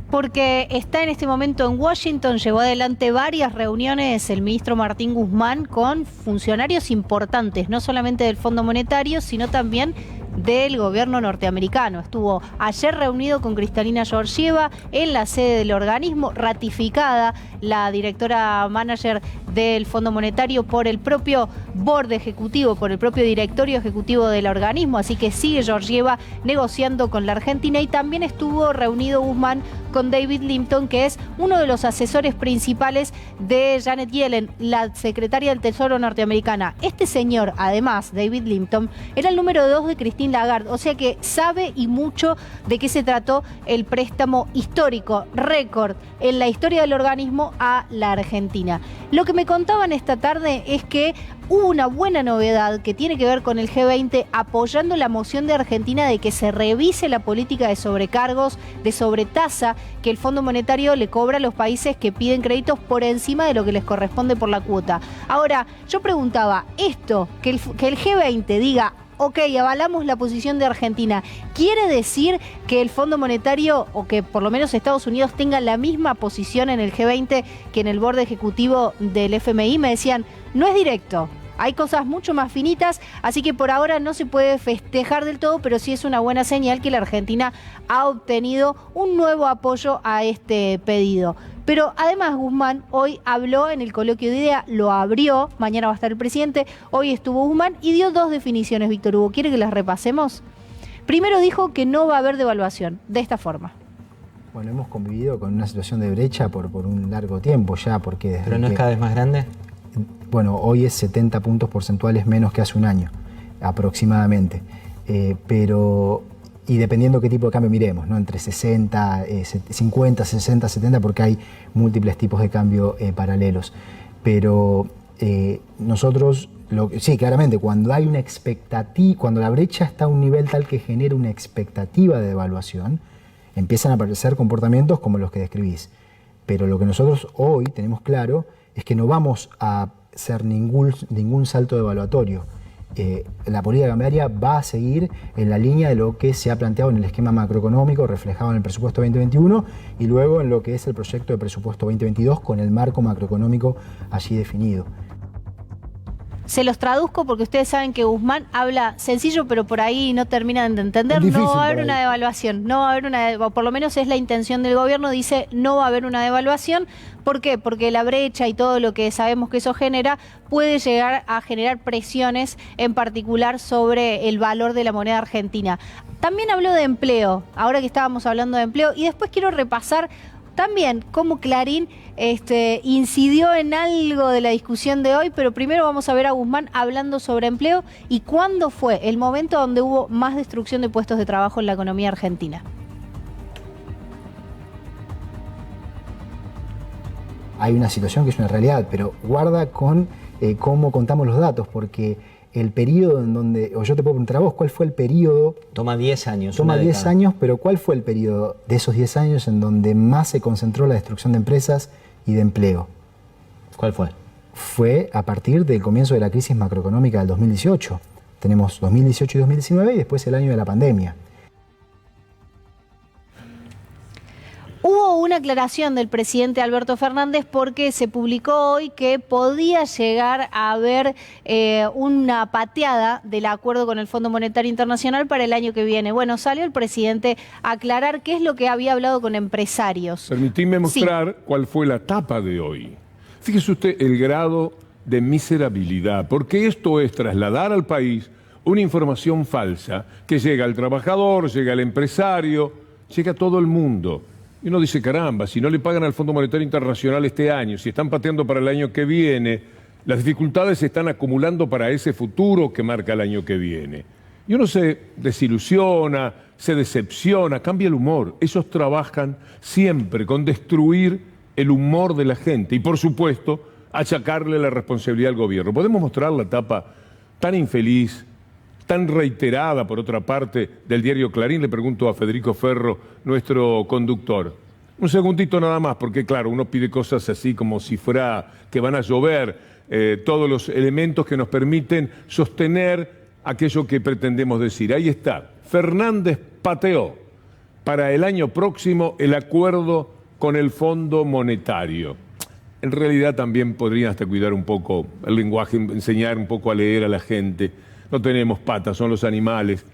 Porque está en este momento en Washington, llevó adelante varias reuniones el ministro Martín Guzmán con funcionarios importantes, no solamente del Fondo Monetario, sino también del gobierno norteamericano. Estuvo ayer reunido con Kristalina Georgieva en la sede del organismo, ratificada la directora manager del Fondo Monetario por el propio board ejecutivo, por el propio directorio ejecutivo del organismo, así que sigue Georgieva negociando con la Argentina y también estuvo reunido Guzmán con David Limpton, que es uno de los asesores principales de Janet Yellen, la secretaria del Tesoro norteamericana. Este señor, además, David Limpton, era el número 2 de Christine Lagarde, o sea que sabe y mucho de qué se trató el préstamo histórico, récord en la historia del organismo a la Argentina. Lo que me contaban esta tarde es que hubo una buena novedad que tiene que ver con el G20 apoyando la moción de Argentina de que se revise la política de sobrecargos, de sobretasa que el Fondo Monetario le cobra a los países que piden créditos por encima de lo que les corresponde por la cuota. Ahora, yo preguntaba, esto, que el G20 diga, ok, avalamos la posición de Argentina, ¿quiere decir que el Fondo Monetario, o que por lo menos Estados Unidos tenga la misma posición en el G20 que en el borde ejecutivo del FMI? Me decían, no es directo. Hay cosas mucho más finitas, así que por ahora no se puede festejar del todo, pero sí es una buena señal que la Argentina ha obtenido un nuevo apoyo a este pedido. Pero además Guzmán hoy habló en el coloquio de idea, lo abrió, mañana va a estar el presidente, hoy estuvo Guzmán y dio 2 definiciones, Víctor Hugo. ¿Quiere que las repasemos? Primero dijo que no va a haber devaluación, de esta forma. Bueno, hemos convivido con una situación de brecha por un largo tiempo ya, porque desde ¿Pero no es cada vez más grande? Bueno, hoy es 70 puntos porcentuales menos que hace un año, aproximadamente. Y dependiendo qué tipo de cambio miremos, ¿no? Entre 60, 50, 60, 70, porque hay múltiples tipos de cambio paralelos. Pero nosotros, sí, claramente, cuando hay una expectativa, cuando la brecha está a un nivel tal que genera una expectativa de devaluación, empiezan a aparecer comportamientos como los que describís. Pero lo que nosotros hoy tenemos claro es que no vamos a hacer ningún salto devaluatorio. La política cambiaria va a seguir en la línea de lo que se ha planteado en el esquema macroeconómico reflejado en el presupuesto 2021 y luego en lo que es el proyecto de presupuesto 2022 con el marco macroeconómico allí definido. Se los traduzco porque ustedes saben que Guzmán habla sencillo, pero por ahí no terminan de entender. No va a haber una devaluación, no va a haber por lo menos es la intención del gobierno, dice no va a haber una devaluación. ¿Por qué? Porque la brecha y todo lo que sabemos que eso genera puede llegar a generar presiones, en particular sobre el valor de la moneda argentina. También habló de empleo, ahora que estábamos hablando de empleo, y después quiero repasar también cómo Clarín incidió en algo de la discusión de hoy, pero primero vamos a ver a Guzmán hablando sobre empleo y cuándo fue el momento donde hubo más destrucción de puestos de trabajo en la economía argentina. Hay una situación que es una realidad, pero guarda con cómo contamos los datos, porque el periodo en donde, o yo te puedo preguntar a vos, ¿cuál fue el periodo? Toma 10 años. Toma 10 años, pero ¿cuál fue el periodo de esos 10 años en donde más se concentró la destrucción de empresas y de empleo? ¿Cuál fue? Fue a partir del comienzo de la crisis macroeconómica del 2018. Tenemos 2018 y 2019 y después el año de la pandemia. Hubo una aclaración del presidente Alberto Fernández porque se publicó hoy que podía llegar a haber una pateada del acuerdo con el Fondo Monetario Internacional para el año que viene. Bueno, salió el presidente a aclarar qué es lo que había hablado con empresarios. Permitidme mostrar cuál fue la tapa de hoy. Fíjese usted el grado de miserabilidad, porque esto es trasladar al país una información falsa que llega al trabajador, llega al empresario, llega a todo el mundo. Y uno dice, caramba, si no le pagan al Fondo Monetario Internacional este año, si están pateando para el año que viene, las dificultades se están acumulando para ese futuro que marca el año que viene. Y uno se desilusiona, se decepciona, cambia el humor. Ellos trabajan siempre con destruir el humor de la gente y, por supuesto, achacarle la responsabilidad al gobierno. Podemos mostrar la tapa tan infeliz, tan reiterada, por otra parte, del diario Clarín. Le pregunto a Federico Ferro, nuestro conductor. Un segundito nada más, porque claro, uno pide cosas así como si fuera que van a llover, todos los elementos que nos permiten sostener aquello que pretendemos decir. Ahí está. Fernández pateó para el año próximo el acuerdo con el Fondo Monetario. En realidad también podrían hasta cuidar un poco el lenguaje, enseñar un poco a leer a la gente. No tenemos patas, son los animales.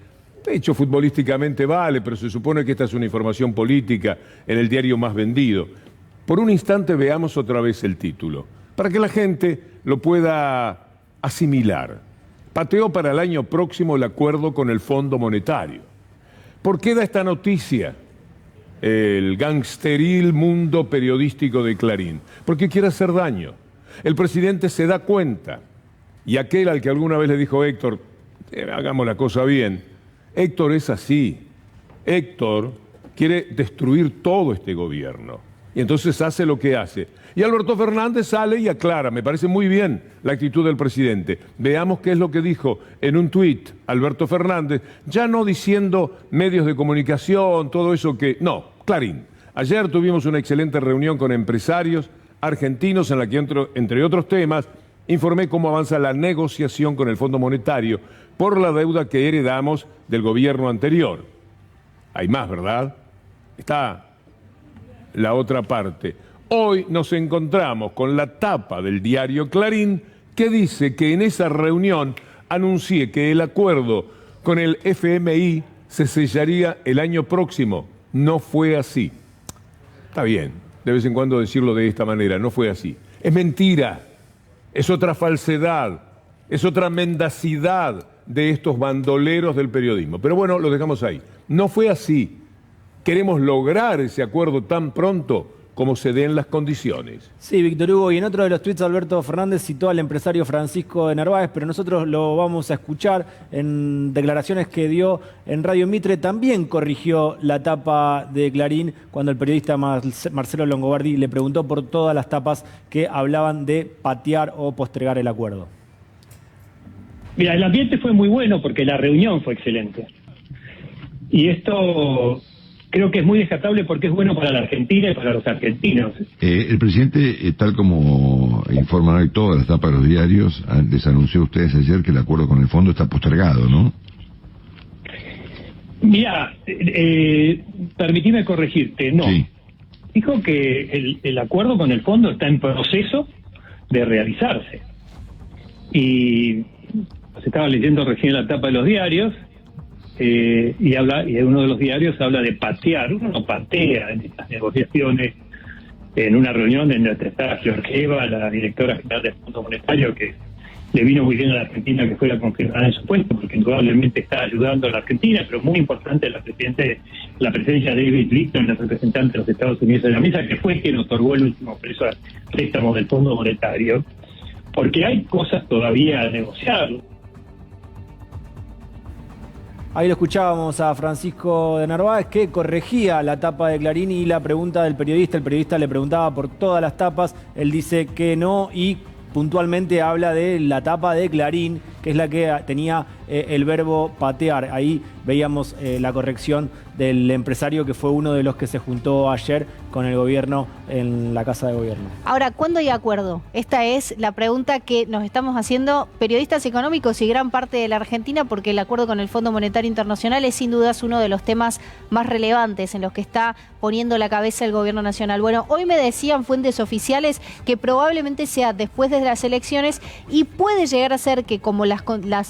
De hecho, futbolísticamente vale, pero se supone que esta es una información política en el diario más vendido. Por un instante veamos otra vez el título, para que la gente lo pueda asimilar. Pateó para el año próximo el acuerdo con el Fondo Monetario. ¿Por qué da esta noticia el gangsteril mundo periodístico de Clarín? Porque quiere hacer daño. El presidente se da cuenta. Y aquel al que alguna vez le dijo Héctor, hagamos la cosa bien, Héctor es así. Héctor quiere destruir todo este gobierno. Y entonces hace lo que hace. Y Alberto Fernández sale y aclara. Me parece muy bien la actitud del presidente. Veamos qué es lo que dijo en un tuit Alberto Fernández, ya no diciendo medios de comunicación, todo eso que... No, Clarín. Ayer tuvimos una excelente reunión con empresarios argentinos en la que, entre otros temas, informé cómo avanza la negociación con el Fondo Monetario por la deuda que heredamos del gobierno anterior. Hay más, ¿verdad? Está la otra parte. Hoy nos encontramos con la tapa del diario Clarín que dice que en esa reunión anuncié que el acuerdo con el FMI se sellaría el año próximo. No fue así. Está bien, de vez en cuando decirlo de esta manera, no fue así. Es mentira. Es otra falsedad, es otra mendacidad de estos bandoleros del periodismo. Pero bueno, lo dejamos ahí. No fue así. Queremos lograr ese acuerdo tan pronto como se den las condiciones. Sí, Víctor Hugo, y en otro de los tweets Alberto Fernández citó al empresario Francisco de Narváez, pero nosotros lo vamos a escuchar en declaraciones que dio en Radio Mitre. También corrigió la tapa de Clarín cuando el periodista Marcelo Longobardi le preguntó por todas las tapas que hablaban de patear o postergar el acuerdo. Mira, el ambiente fue muy bueno porque la reunión fue excelente. Y esto creo que es muy destacable porque es bueno para la Argentina y para los argentinos. El presidente, tal como informan hoy todas las tapas de los diarios, les anunció a ustedes ayer que el acuerdo con el fondo está postergado, ¿no? Mira, permitime corregirte, no. Sí. Dijo que el acuerdo con el fondo está en proceso de realizarse. y se estaba leyendo recién la tapa de los diarios, y uno de los diarios habla de patear. Uno no patea en estas negociaciones. En una reunión en la que está Georgieva, la directora general del Fondo Monetario, que le vino muy bien a la Argentina que fuera confirmada en su puesto, porque indudablemente está ayudando a la Argentina, pero muy importante la presencia de David Litton, el representante de los Estados Unidos en la mesa, que fue quien otorgó el último préstamo del Fondo Monetario, porque hay cosas todavía a negociar. Ahí lo escuchábamos a Francisco de Narváez, que corregía la tapa de Clarín y la pregunta del periodista. El periodista le preguntaba por todas las tapas, él dice que no, y puntualmente habla de la tapa de Clarín, que es la que tenía el verbo patear. Ahí veíamos la corrección del empresario, que fue uno de los que se juntó ayer con el gobierno en la Casa de Gobierno. Ahora, ¿cuándo hay acuerdo? Esta es la pregunta que nos estamos haciendo periodistas económicos y gran parte de la Argentina, porque el acuerdo con el Fondo Monetario Internacional es sin dudas uno de los temas más relevantes en los que está poniendo la cabeza el gobierno nacional. Bueno, hoy me decían fuentes oficiales que probablemente sea después de las elecciones, y puede llegar a ser que, como las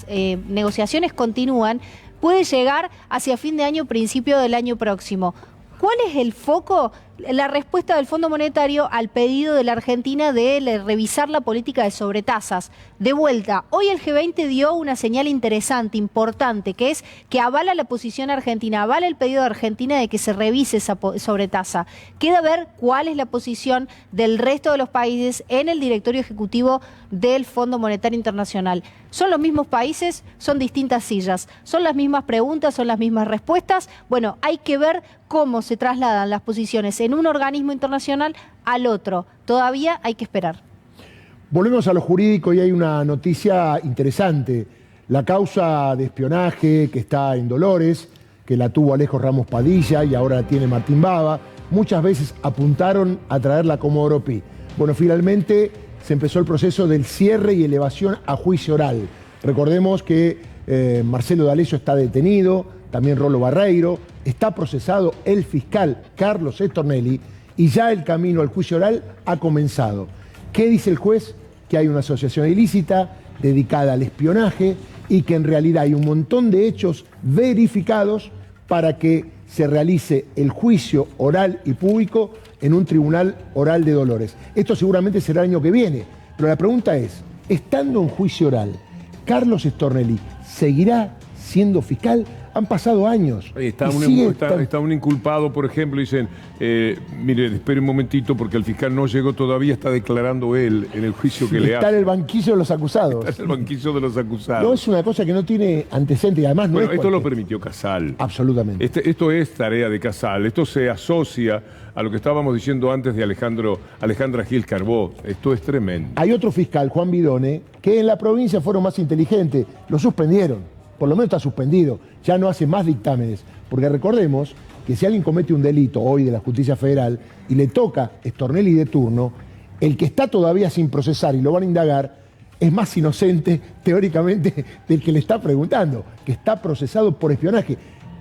negociaciones continúan, puede llegar hacia fin de año, principio del año próximo. ¿Cuál es el foco? La respuesta del Fondo Monetario al pedido de la Argentina de revisar la política de sobretasas. De vuelta, hoy el G20 dio una señal interesante, importante, que es que avala la posición argentina, avala el pedido de Argentina de que se revise esa sobretasa. Queda ver cuál es la posición del resto de los países en el directorio ejecutivo del Fondo Monetario Internacional. ¿Son los mismos países? ¿Son distintas sillas? ¿Son las mismas preguntas? ¿Son las mismas respuestas? Bueno, hay que ver cómo se trasladan las posiciones en un organismo internacional al otro. Todavía hay que esperar. Volvemos a lo jurídico y hay una noticia interesante. La causa de espionaje que está en Dolores, que la tuvo Alejo Ramos Padilla y ahora la tiene Martín Bava, muchas veces apuntaron a traerla a Comodoro Pi. Bueno, finalmente se empezó el proceso del cierre y elevación a juicio oral. Recordemos que Marcelo D'Alessio está detenido, también Rolo Barreiro, está procesado el fiscal Carlos Stornelli y ya el camino al juicio oral ha comenzado. ¿Qué dice el juez? Que hay una asociación ilícita dedicada al espionaje y que en realidad hay un montón de hechos verificados para que se realice el juicio oral y público en un tribunal oral de Dolores. Esto seguramente será el año que viene, pero la pregunta es, estando en juicio oral, ¿Carlos Stornelli seguirá siendo fiscal? Han pasado años. Está un inculpado, por ejemplo, dicen, mire, espere un momentito porque el fiscal no llegó todavía, está declarando él en el juicio que le hace. Está en el banquillo de los acusados. Está en el banquillo de los acusados. No es una cosa que no tiene antecedentes y además no es esto lo permitió Casal. Absolutamente. Esto es tarea de Casal. Esto se asocia a lo que estábamos diciendo antes de Alejandra Gil Carbó. Esto es tremendo. Hay otro fiscal, Juan Bidone, que en la provincia fueron más inteligentes. Lo suspendieron. Por lo menos está suspendido, ya no hace más dictámenes, porque recordemos que si alguien comete un delito hoy de la justicia federal y le toca Stornelli de turno, el que está todavía sin procesar y lo van a indagar es más inocente teóricamente del que le está preguntando, que está procesado por espionaje.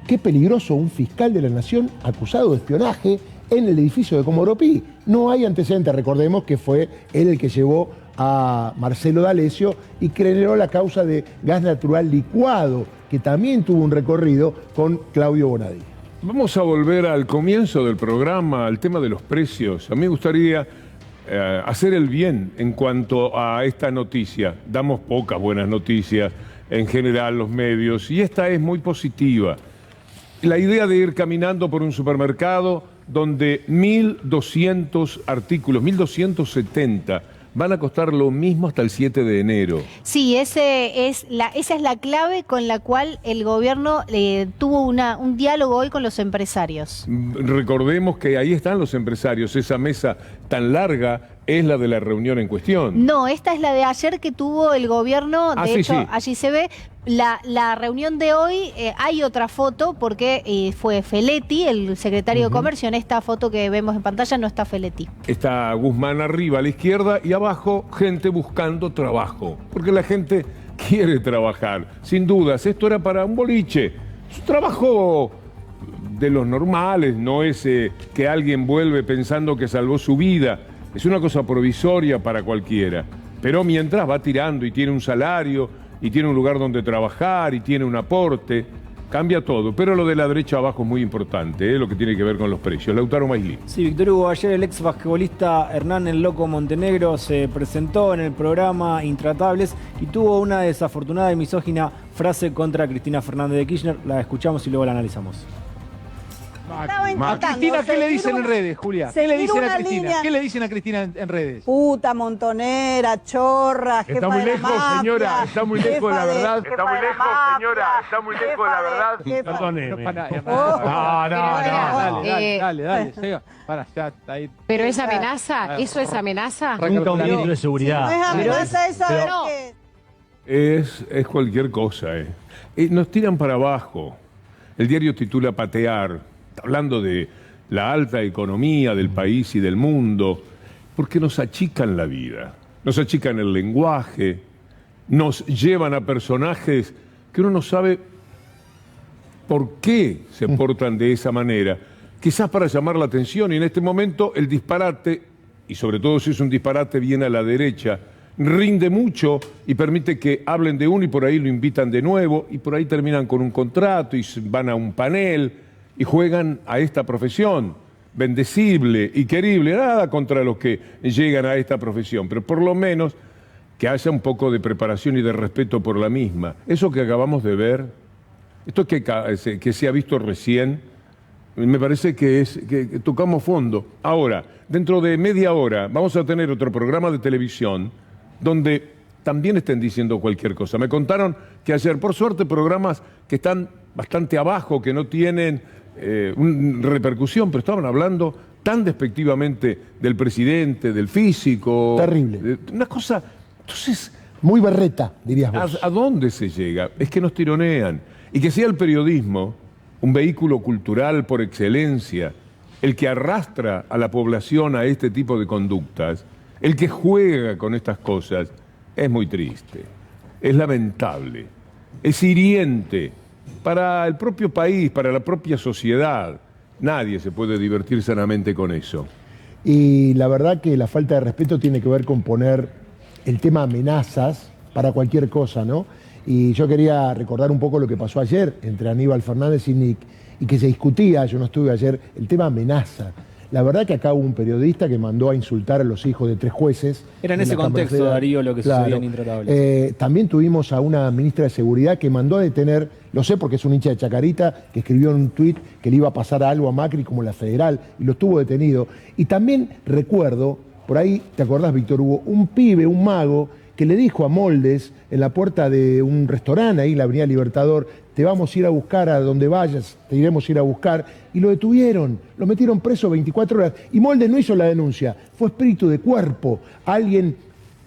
Qué peligroso un fiscal de la nación acusado de espionaje en el edificio de Comodoro Pi. No hay antecedentes, recordemos que fue él el que llevó a Marcelo D'Alessio y creó la causa de gas natural licuado, que también tuvo un recorrido con Claudio Bonadía. Vamos a volver al comienzo del programa, al tema de los precios. A mí me gustaría hacer el bien en cuanto a esta noticia. Damos pocas buenas noticias en general los medios y esta es muy positiva. La idea de ir caminando por un supermercado donde 1.200 artículos, 1.270 van a costar lo mismo hasta el 7 de enero. Sí, esa es la clave con la cual el gobierno tuvo un diálogo hoy con los empresarios. Recordemos que ahí están los empresarios, esa mesa tan larga es la de la reunión en cuestión. No, esta es la de ayer que tuvo el gobierno, de hecho, sí. Allí se ve. La reunión de hoy, hay otra foto porque fue Feletti, el secretario de Comercio. En esta foto que vemos en pantalla no está Feletti. Está Guzmán arriba a la izquierda y abajo gente buscando trabajo, porque la gente quiere trabajar. Sin dudas, esto era para un boliche. Es un trabajo de los normales, no es que alguien vuelve pensando que salvó su vida. Es una cosa provisoria para cualquiera. Pero mientras va tirando y tiene un salario, y tiene un lugar donde trabajar, y tiene un aporte, cambia todo. Pero lo de la derecha abajo es muy importante, lo que tiene que ver con los precios. Lautaro Maislí. Sí, Víctor Hugo, ayer el ex basquetbolista Hernán El Loco Montenegro se presentó en el programa Intratables y tuvo una desafortunada y misógina frase contra Cristina Fernández de Kirchner. La escuchamos y luego la analizamos. A Cristina, ¿qué le dicen en redes, Julia? ¿Qué le dicen a Cristina? ¿Qué le dicen a Cristina en redes? Puta, montonera, chorra, jefa Está muy de la lejos, mafia, señora, está muy lejos de la verdad. Está muy lejos, señora, está muy lejos de la verdad. Perdóneme. Dale, llega. Para, ya, está ahí. ¿Pero es amenaza? ¿Eso es amenaza? Nunca un ministro de seguridad. No es amenaza esa vez que... Es cualquier cosa, Nos tiran para abajo. El diario titula Patear, hablando de la alta economía del país y del mundo, porque nos achican la vida, nos achican el lenguaje, nos llevan a personajes que uno no sabe por qué se portan de esa manera, quizás para llamar la atención, y en este momento el disparate, y sobre todo si es un disparate bien a la derecha, rinde mucho y permite que hablen de uno y por ahí lo invitan de nuevo y por ahí terminan con un contrato y van a un panel y juegan a esta profesión bendecible y querible, nada contra los que llegan a esta profesión, pero por lo menos que haya un poco de preparación y de respeto por la misma. Eso que acabamos de ver, esto que se ha visto recién, me parece que tocamos fondo. Ahora, dentro de media hora vamos a tener otro programa de televisión donde también estén diciendo cualquier cosa. Me contaron que ayer, por suerte, programas que están bastante abajo, que no tienen repercusión, pero estaban hablando tan despectivamente del presidente, del físico. Terrible. Una cosa, entonces... Muy berreta, dirías vos. ¿A dónde se llega? Es que nos tironean. Y que sea el periodismo un vehículo cultural por excelencia, el que arrastra a la población a este tipo de conductas, el que juega con estas cosas, es muy triste, es lamentable, es hiriente para el propio país, para la propia sociedad. Nadie se puede divertir sanamente con eso. Y la verdad que la falta de respeto tiene que ver con poner el tema amenazas para cualquier cosa, ¿no? Y yo quería recordar un poco lo que pasó ayer entre Aníbal Fernández y Nick, y que se discutía, yo no estuve ayer, el tema amenaza. La verdad que acá hubo un periodista que mandó a insultar a los hijos de 3 jueces. Era en ese contexto, Darío, lo que sucedió en Intratables. También tuvimos a una ministra de Seguridad que mandó a detener, lo sé porque es un hincha de Chacarita, que escribió en un tuit que le iba a pasar algo a Macri como la Federal, y lo estuvo detenido. Y también recuerdo, por ahí, ¿te acordás, Víctor Hugo? Un pibe, un mago, que le dijo a Moldes en la puerta de un restaurante ahí en la Avenida Libertador: te vamos a ir a buscar a donde vayas, te iremos a ir a buscar, y lo detuvieron, lo metieron preso 24 horas, y Moldes no hizo la denuncia, fue espíritu de cuerpo. Alguien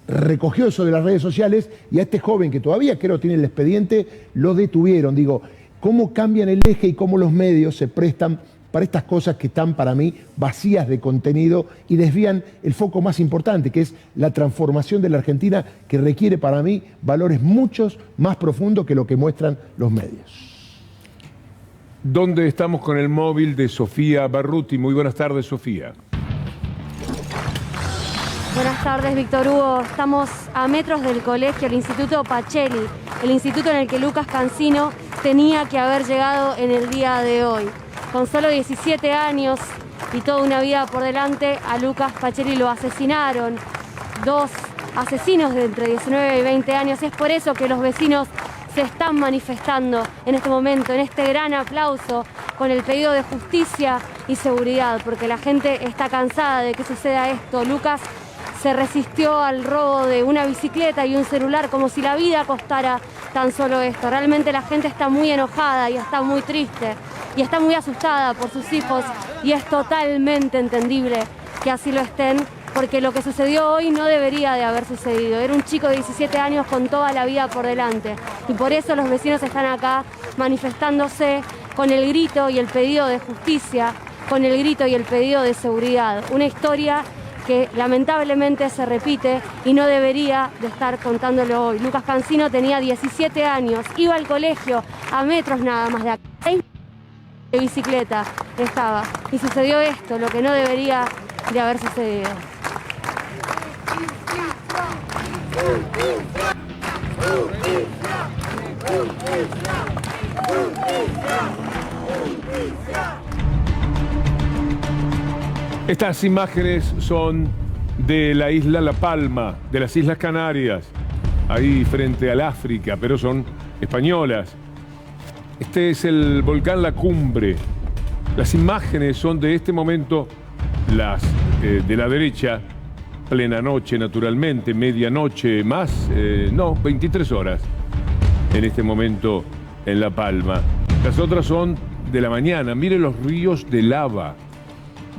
recogió eso de las redes sociales y a este joven, que todavía creo tiene el expediente, lo detuvieron. Digo, cómo cambian el eje y cómo los medios se prestan para estas cosas que están para mí vacías de contenido y desvían el foco más importante, que es la transformación de la Argentina, que requiere para mí valores muchos más profundos que lo que muestran los medios. ¿Dónde estamos con el móvil de Sofía Barruti? Muy buenas tardes, Sofía. Buenas tardes, Víctor Hugo. Estamos a metros del colegio, el Instituto Pacelli, el instituto en el que Lucas Cancino tenía que haber llegado en el día de hoy. Con solo 17 años y toda una vida por delante, a Lucas Pacelli lo asesinaron 2 asesinos de entre 19 y 20 años. Es por eso que los vecinos se están manifestando en este momento, en este gran aplauso, con el pedido de justicia y seguridad, porque la gente está cansada de que suceda esto. Lucas se resistió al robo de una bicicleta y un celular como si la vida costara tan solo esto. Realmente la gente está muy enojada y está muy triste y está muy asustada por sus hijos, y es totalmente entendible que así lo estén, porque lo que sucedió hoy no debería de haber sucedido. Era un chico de 17 años con toda la vida por delante, y por eso los vecinos están acá manifestándose con el grito y el pedido de justicia, con el grito y el pedido de seguridad. Una historia que lamentablemente se repite y no debería de estar contándolo hoy. Lucas Cancino tenía 17 años, iba al colegio a metros nada más de acá, de bicicleta estaba, y sucedió esto, lo que no debería de haber sucedido. Estas imágenes son de la isla La Palma, de las Islas Canarias, ahí frente al África, pero son españolas. Este es el volcán La Cumbre. Las imágenes son de este momento, las de la derecha, plena noche naturalmente, medianoche más, 23 horas en este momento en La Palma. Las otras son de la mañana. Mire los ríos de lava,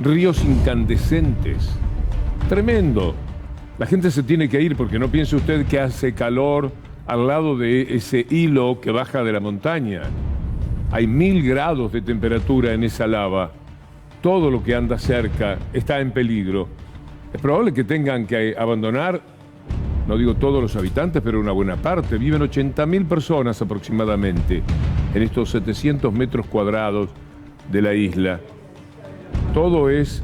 ríos incandescentes. Tremendo. La gente se tiene que ir porque no piense usted que hace calor al lado de ese hilo que baja de la montaña. Hay 1000 grados de temperatura en esa lava. Todo lo que anda cerca está en peligro. Es probable que tengan que abandonar, no digo todos los habitantes, pero una buena parte. Viven 80.000 personas aproximadamente en estos 700 metros cuadrados de la isla. Todo es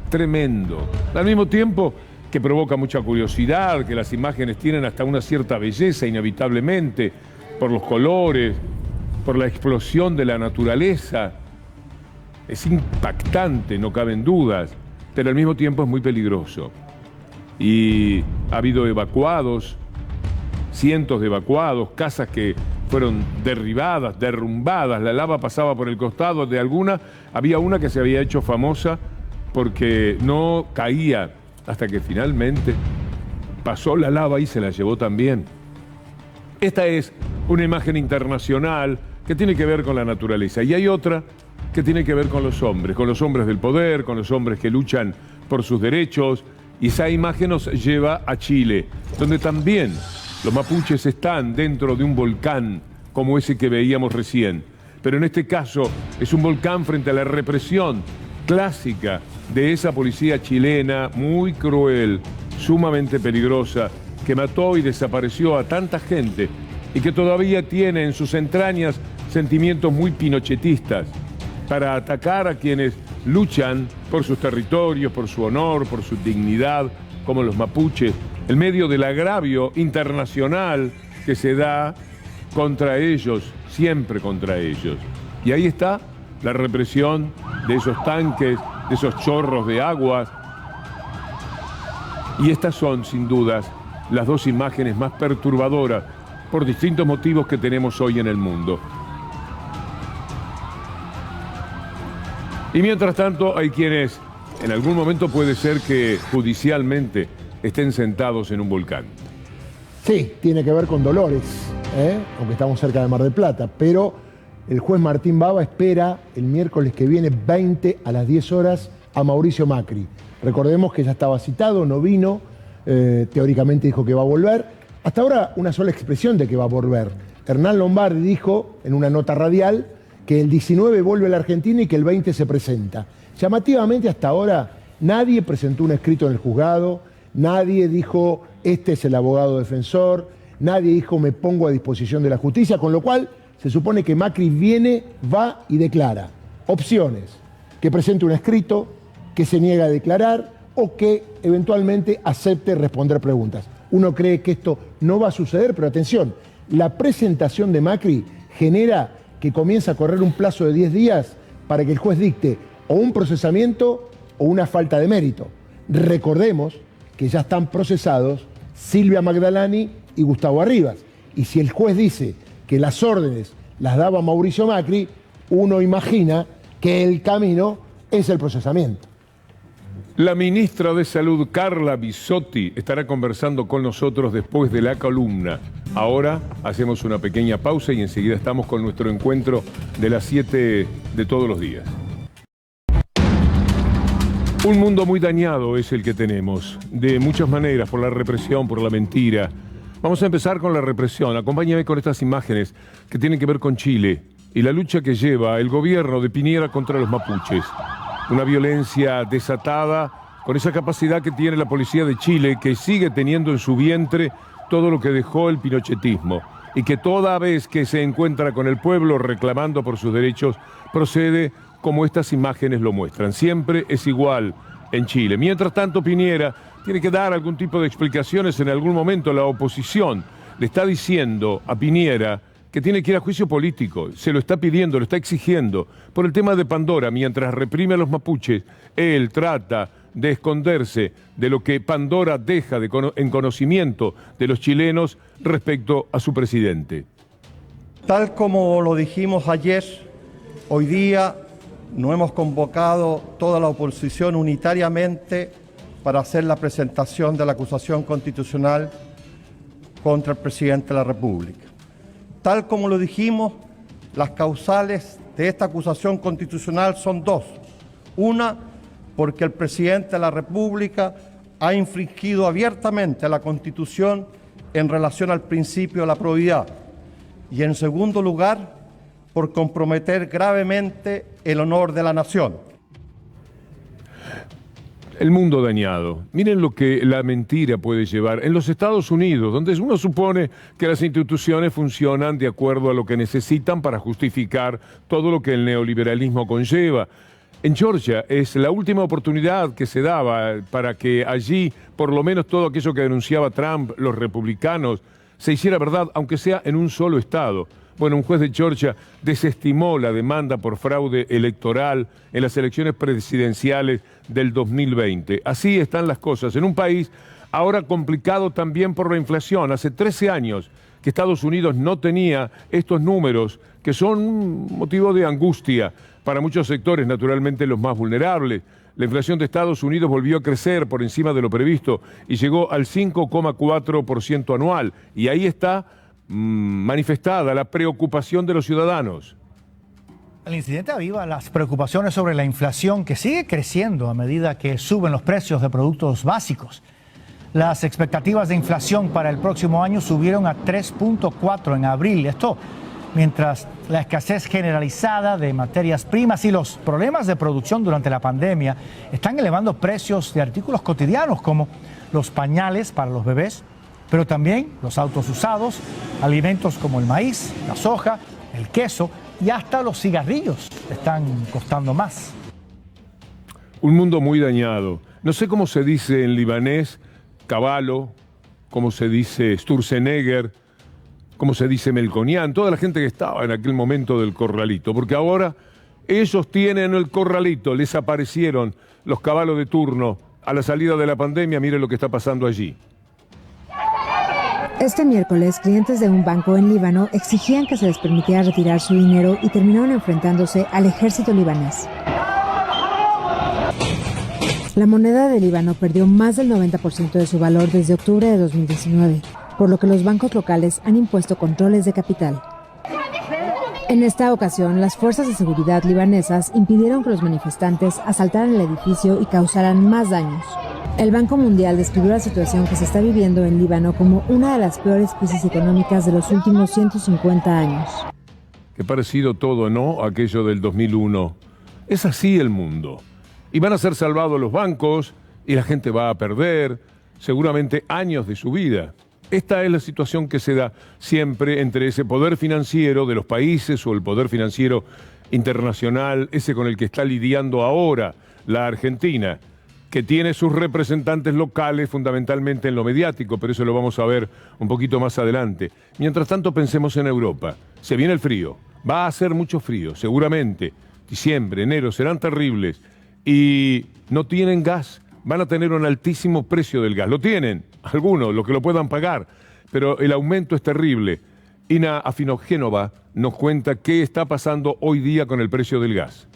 tremendo. Al mismo tiempo que provoca mucha curiosidad, que las imágenes tienen hasta una cierta belleza inevitablemente, por los colores, por la explosión de la naturaleza. Es impactante, no caben dudas, pero al mismo tiempo es muy peligroso. Y ha habido evacuados, cientos de evacuados, casas que fueron derribadas, derrumbadas, la lava pasaba por el costado de alguna. Había una que se había hecho famosa porque no caía hasta que finalmente pasó la lava y se la llevó también. Esta es una imagen internacional que tiene que ver con la naturaleza y hay otra que tiene que ver con los hombres del poder, con los hombres que luchan por sus derechos, y esa imagen nos lleva a Chile, donde también los mapuches están dentro de un volcán como ese que veíamos recién. Pero en este caso es un volcán frente a la represión clásica de esa policía chilena muy cruel, sumamente peligrosa, que mató y desapareció a tanta gente y que todavía tiene en sus entrañas sentimientos muy pinochetistas para atacar a quienes luchan por sus territorios, por su honor, por su dignidad, como los mapuches, en medio del agravio internacional que se da contra ellos, siempre contra ellos. Y ahí está la represión de esos tanques, de esos chorros de aguas. Y estas son, sin dudas, las dos imágenes más perturbadoras por distintos motivos que tenemos hoy en el mundo. Y mientras tanto, hay quienes, en algún momento puede ser que judicialmente estén sentados en un volcán. Sí, tiene que ver con Dolores, aunque estamos cerca de Mar del Plata, pero el juez Martín Bava espera el miércoles que viene, 20 a las 10 horas, a Mauricio Macri. Recordemos que ya estaba citado, no vino, teóricamente dijo que va a volver. Hasta ahora una sola expresión de que va a volver. Hernán Lombardi dijo en una nota radial que el 19 vuelve a la Argentina y que el 20 se presenta. Llamativamente hasta ahora nadie presentó un escrito en el juzgado, nadie dijo este es el abogado defensor, nadie dijo me pongo a disposición de la justicia, con lo cual se supone que Macri viene, va y declara. Opciones: que presente un escrito, que se niega a declarar o que eventualmente acepte responder preguntas. Uno cree que esto no va a suceder, pero atención, la presentación de Macri genera que comienza a correr un plazo de 10 días para que el juez dicte o un procesamiento o una falta de mérito. Recordemos que ya están procesados Silvia Magdalani y Gustavo Arribas. Y si el juez dice que las órdenes las daba Mauricio Macri, uno imagina que el camino es el procesamiento. La ministra de Salud, Carla Bisotti, estará conversando con nosotros después de la columna. Ahora hacemos una pequeña pausa y enseguida estamos con nuestro encuentro de las 7 de todos los días. Un mundo muy dañado es el que tenemos, de muchas maneras, por la represión, por la mentira. Vamos a empezar con la represión. Acompáñame con estas imágenes que tienen que ver con Chile y la lucha que lleva el gobierno de Piñera contra los mapuches. Una violencia desatada con esa capacidad que tiene la policía de Chile, que sigue teniendo en su vientre todo lo que dejó el pinochetismo y que toda vez que se encuentra con el pueblo reclamando por sus derechos, procede como estas imágenes lo muestran. Siempre es igual en Chile. Mientras tanto, Piñera tiene que dar algún tipo de explicaciones en algún momento. La oposición le está diciendo a Piñera que tiene que ir a juicio político, se lo está pidiendo, lo está exigiendo, por el tema de Pandora. Mientras reprime a los mapuches, él trata de esconderse de lo que Pandora deja en conocimiento de los chilenos respecto a su presidente. Tal como lo dijimos ayer, hoy día nos hemos convocado toda la oposición unitariamente para hacer la presentación de la acusación constitucional contra el presidente de la República. Tal como lo dijimos, las causales de esta acusación constitucional son dos. Una, porque el presidente de la República ha infringido abiertamente la Constitución en relación al principio de la probidad. Y en segundo lugar, por comprometer gravemente el honor de la nación. El mundo dañado. Miren lo que la mentira puede llevar. En los Estados Unidos, donde uno supone que las instituciones funcionan de acuerdo a lo que necesitan para justificar todo lo que el neoliberalismo conlleva. En Georgia es la última oportunidad que se daba para que allí, por lo menos todo aquello que denunciaba Trump, los republicanos, se hiciera verdad, aunque sea en un solo estado. Bueno, un juez de Georgia desestimó la demanda por fraude electoral en las elecciones presidenciales del 2020. Así están las cosas en un país ahora complicado también por la inflación. Hace 13 años que Estados Unidos no tenía estos números que son motivo de angustia para muchos sectores, naturalmente los más vulnerables. La inflación de Estados Unidos volvió a crecer por encima de lo previsto y llegó al 5,4% anual. Y ahí está manifestada la preocupación de los ciudadanos. El incidente aviva las preocupaciones sobre la inflación que sigue creciendo a medida que suben los precios de productos básicos. Las expectativas de inflación para el próximo año subieron a 3.4 en abril. Esto mientras la escasez generalizada de materias primas y los problemas de producción durante la pandemia están elevando precios de artículos cotidianos como los pañales para los bebés, pero también los autos usados, alimentos como el maíz, la soja, el queso y hasta los cigarrillos están costando más. Un mundo muy dañado. No sé cómo se dice en libanés, caballo, cómo se dice Sturzenegger, cómo se dice Melconian, toda la gente que estaba en aquel momento del corralito, porque ahora ellos tienen el corralito, les aparecieron los caballos de turno a la salida de la pandemia. Miren lo que está pasando allí. Este miércoles, clientes de un banco en Líbano exigían que se les permitiera retirar su dinero y terminaron enfrentándose al ejército libanés. La moneda de Líbano perdió más del 90% de su valor desde octubre de 2019, por lo que los bancos locales han impuesto controles de capital. En esta ocasión, las fuerzas de seguridad libanesas impidieron que los manifestantes asaltaran el edificio y causaran más daños. El Banco Mundial describió la situación que se está viviendo en Líbano como una de las peores crisis económicas de los últimos 150 años. Qué parecido todo, ¿no? Aquello del 2001. Es así el mundo. Y van a ser salvados los bancos y la gente va a perder seguramente años de su vida. Esta es la situación que se da siempre entre ese poder financiero de los países o el poder financiero internacional, ese con el que está lidiando ahora la Argentina, que tiene sus representantes locales fundamentalmente en lo mediático, pero eso lo vamos a ver un poquito más adelante. Mientras tanto, pensemos en Europa. Se viene el frío, va a hacer mucho frío, seguramente. Diciembre, enero serán terribles y no tienen gas. Van a tener un altísimo precio del gas. Lo tienen, algunos, los que lo puedan pagar, pero el aumento es terrible. Ina Afinogénova nos cuenta qué está pasando hoy día con el precio del gas.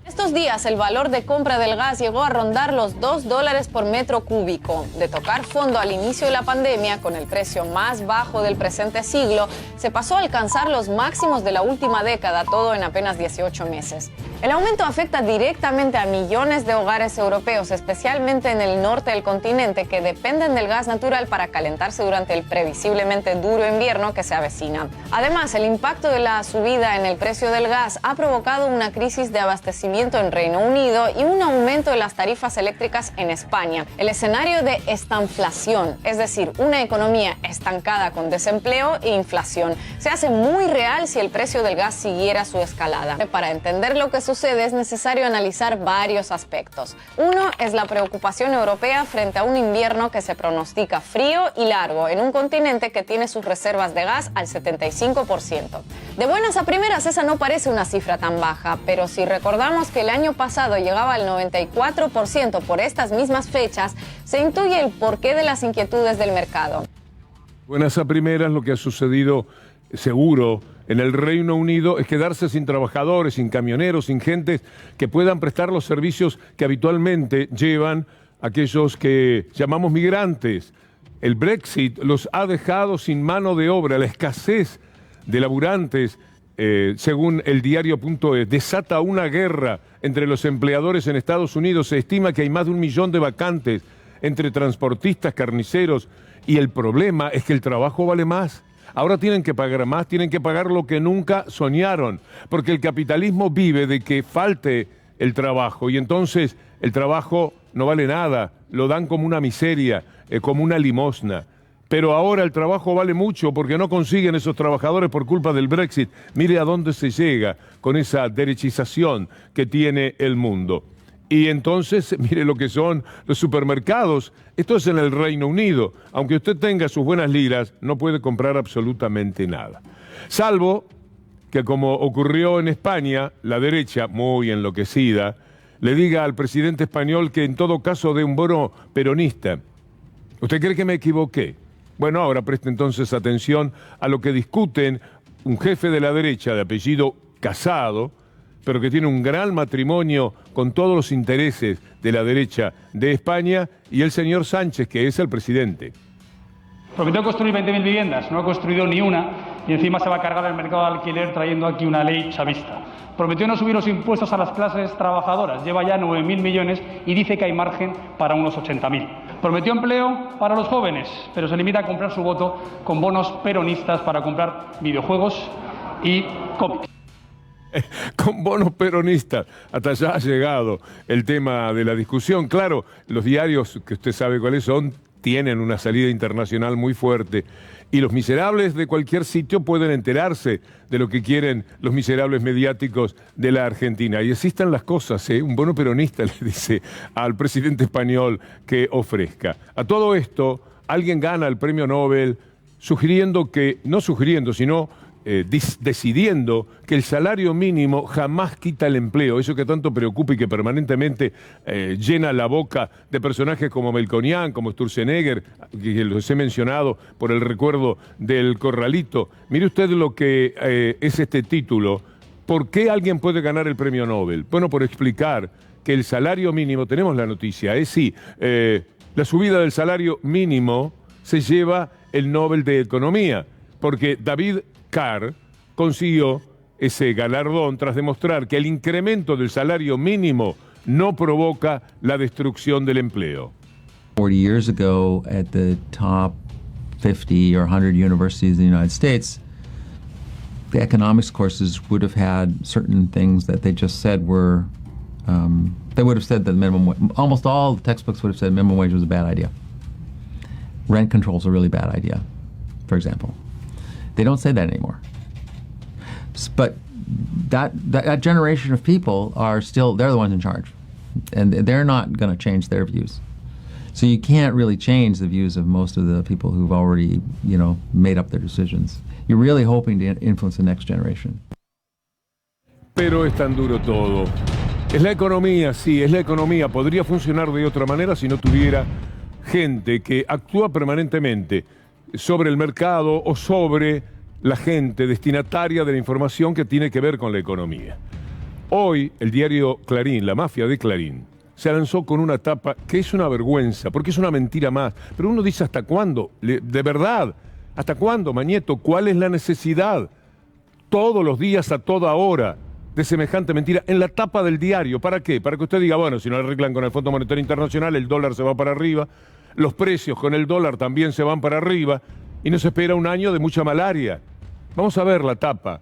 Estos días el valor de compra del gas llegó a rondar los $2 por metro cúbico. De tocar fondo al inicio de la pandemia, con el precio más bajo del presente siglo, se pasó a alcanzar los máximos de la última década, todo en apenas 18 meses. El aumento afecta directamente a millones de hogares europeos, especialmente en el norte del continente, que dependen del gas natural para calentarse durante el previsiblemente duro invierno que se avecina. Además, el impacto de la subida en el precio del gas ha provocado una crisis de abastecimiento en Reino Unido y un aumento de las tarifas eléctricas en España. El escenario de estanflación, es decir, una economía estancada con desempleo e inflación, se hace muy real si el precio del gas siguiera su escalada. Para entender lo que sucede es necesario analizar varios aspectos. Uno es la preocupación europea frente a un invierno que se pronostica frío y largo en un continente que tiene sus reservas de gas al 75%. De buenas a primeras, esa no parece una cifra tan baja, pero si recordamos que el año pasado llegaba al 94% por estas mismas fechas, se intuye el porqué de las inquietudes del mercado. Buenas a primeras, lo que ha sucedido seguro en el Reino Unido es quedarse sin trabajadores, sin camioneros, sin gentes que puedan prestar los servicios que habitualmente llevan aquellos que llamamos migrantes. El Brexit los ha dejado sin mano de obra. La escasez de laburantes, según el diario.es, desata una guerra entre los empleadores en Estados Unidos. Se estima que hay más de 1 millón de vacantes entre transportistas, carniceros, y el problema es que el trabajo vale más. Ahora tienen que pagar más, tienen que pagar lo que nunca soñaron, porque el capitalismo vive de que falte el trabajo y entonces el trabajo no vale nada, lo dan como una miseria, como una limosna. Pero ahora el trabajo vale mucho porque no consiguen esos trabajadores por culpa del Brexit. Mire a dónde se llega con esa derechización que tiene el mundo. Y entonces, mire lo que son los supermercados. Esto es en el Reino Unido. Aunque usted tenga sus buenas liras, no puede comprar absolutamente nada. Salvo que, como ocurrió en España, la derecha, muy enloquecida, le diga al presidente español que en todo caso dé un bono peronista. ¿Usted cree que me equivoqué? Bueno, ahora preste entonces atención a lo que discuten un jefe de la derecha de apellido Casado, pero que tiene un gran matrimonio con todos los intereses de la derecha de España, y el señor Sánchez, que es el presidente. Prometió construir 20.000 viviendas, no ha construido ni una, y encima se va a cargar el mercado de alquiler trayendo aquí una ley chavista. Prometió no subir los impuestos a las clases trabajadoras, lleva ya 9.000 millones y dice que hay margen para unos 80.000. Prometió empleo para los jóvenes, pero se limita a comprar su voto con bonos peronistas para comprar videojuegos y cómics. Con bonos peronistas. Hasta allá ha llegado el tema de la discusión. Claro, los diarios, que usted sabe cuáles son, tienen una salida internacional muy fuerte. Y los miserables de cualquier sitio pueden enterarse de lo que quieren los miserables mediáticos de la Argentina. Y así están las cosas, ¿eh? Un bono peronista le dice al presidente español que ofrezca. A todo esto, alguien gana el premio Nobel sugiriendo que, no sugiriendo, sino decidiendo que el salario mínimo jamás quita el empleo, eso que tanto preocupa y que permanentemente llena la boca de personajes como Melconian, como Sturzenegger, que los he mencionado por el recuerdo del Corralito. Mire usted lo que es este título. ¿Por qué alguien puede ganar el premio Nobel? Bueno, por explicar que el salario mínimo, tenemos la noticia, la subida del salario mínimo se lleva el Nobel de Economía, porque David Carr consiguió ese galardón tras demostrar que el incremento del salario mínimo no provoca la destrucción del empleo. 40 years ago, at the top 50 or 100 universities in the United States, the economics courses would have had certain things that they just said were, they would have said that almost all the textbooks would have said minimum wage was a bad idea. Rent control is a really bad idea, for example. They don't say that anymore. But that generation of people are still, they're the ones in charge. And they're not going to change their views. So you can't really change the views of most of the people who've already, made up their decisions. You're really hoping to influence the next generation. Pero es tan duro todo. Es la economía, sí, es la economía. Podría funcionar de otra manera si no tuviera gente que actúa permanentemente sobre el mercado o sobre la gente destinataria de la información que tiene que ver con la economía. Hoy el diario Clarín, la mafia de Clarín, se lanzó con una tapa que es una vergüenza, porque es una mentira más. Pero uno dice, ¿hasta cuándo? De verdad, ¿hasta cuándo, Mañeto? ¿Cuál es la necesidad? Todos los días, a toda hora, de semejante mentira en la tapa del diario. ¿Para qué? Para que usted diga, bueno, si no arreglan con el Fondo Monetario Internacional, el dólar se va para arriba, los precios con el dólar también se van para arriba y nos espera un año de mucha malaria. Vamos a ver la tapa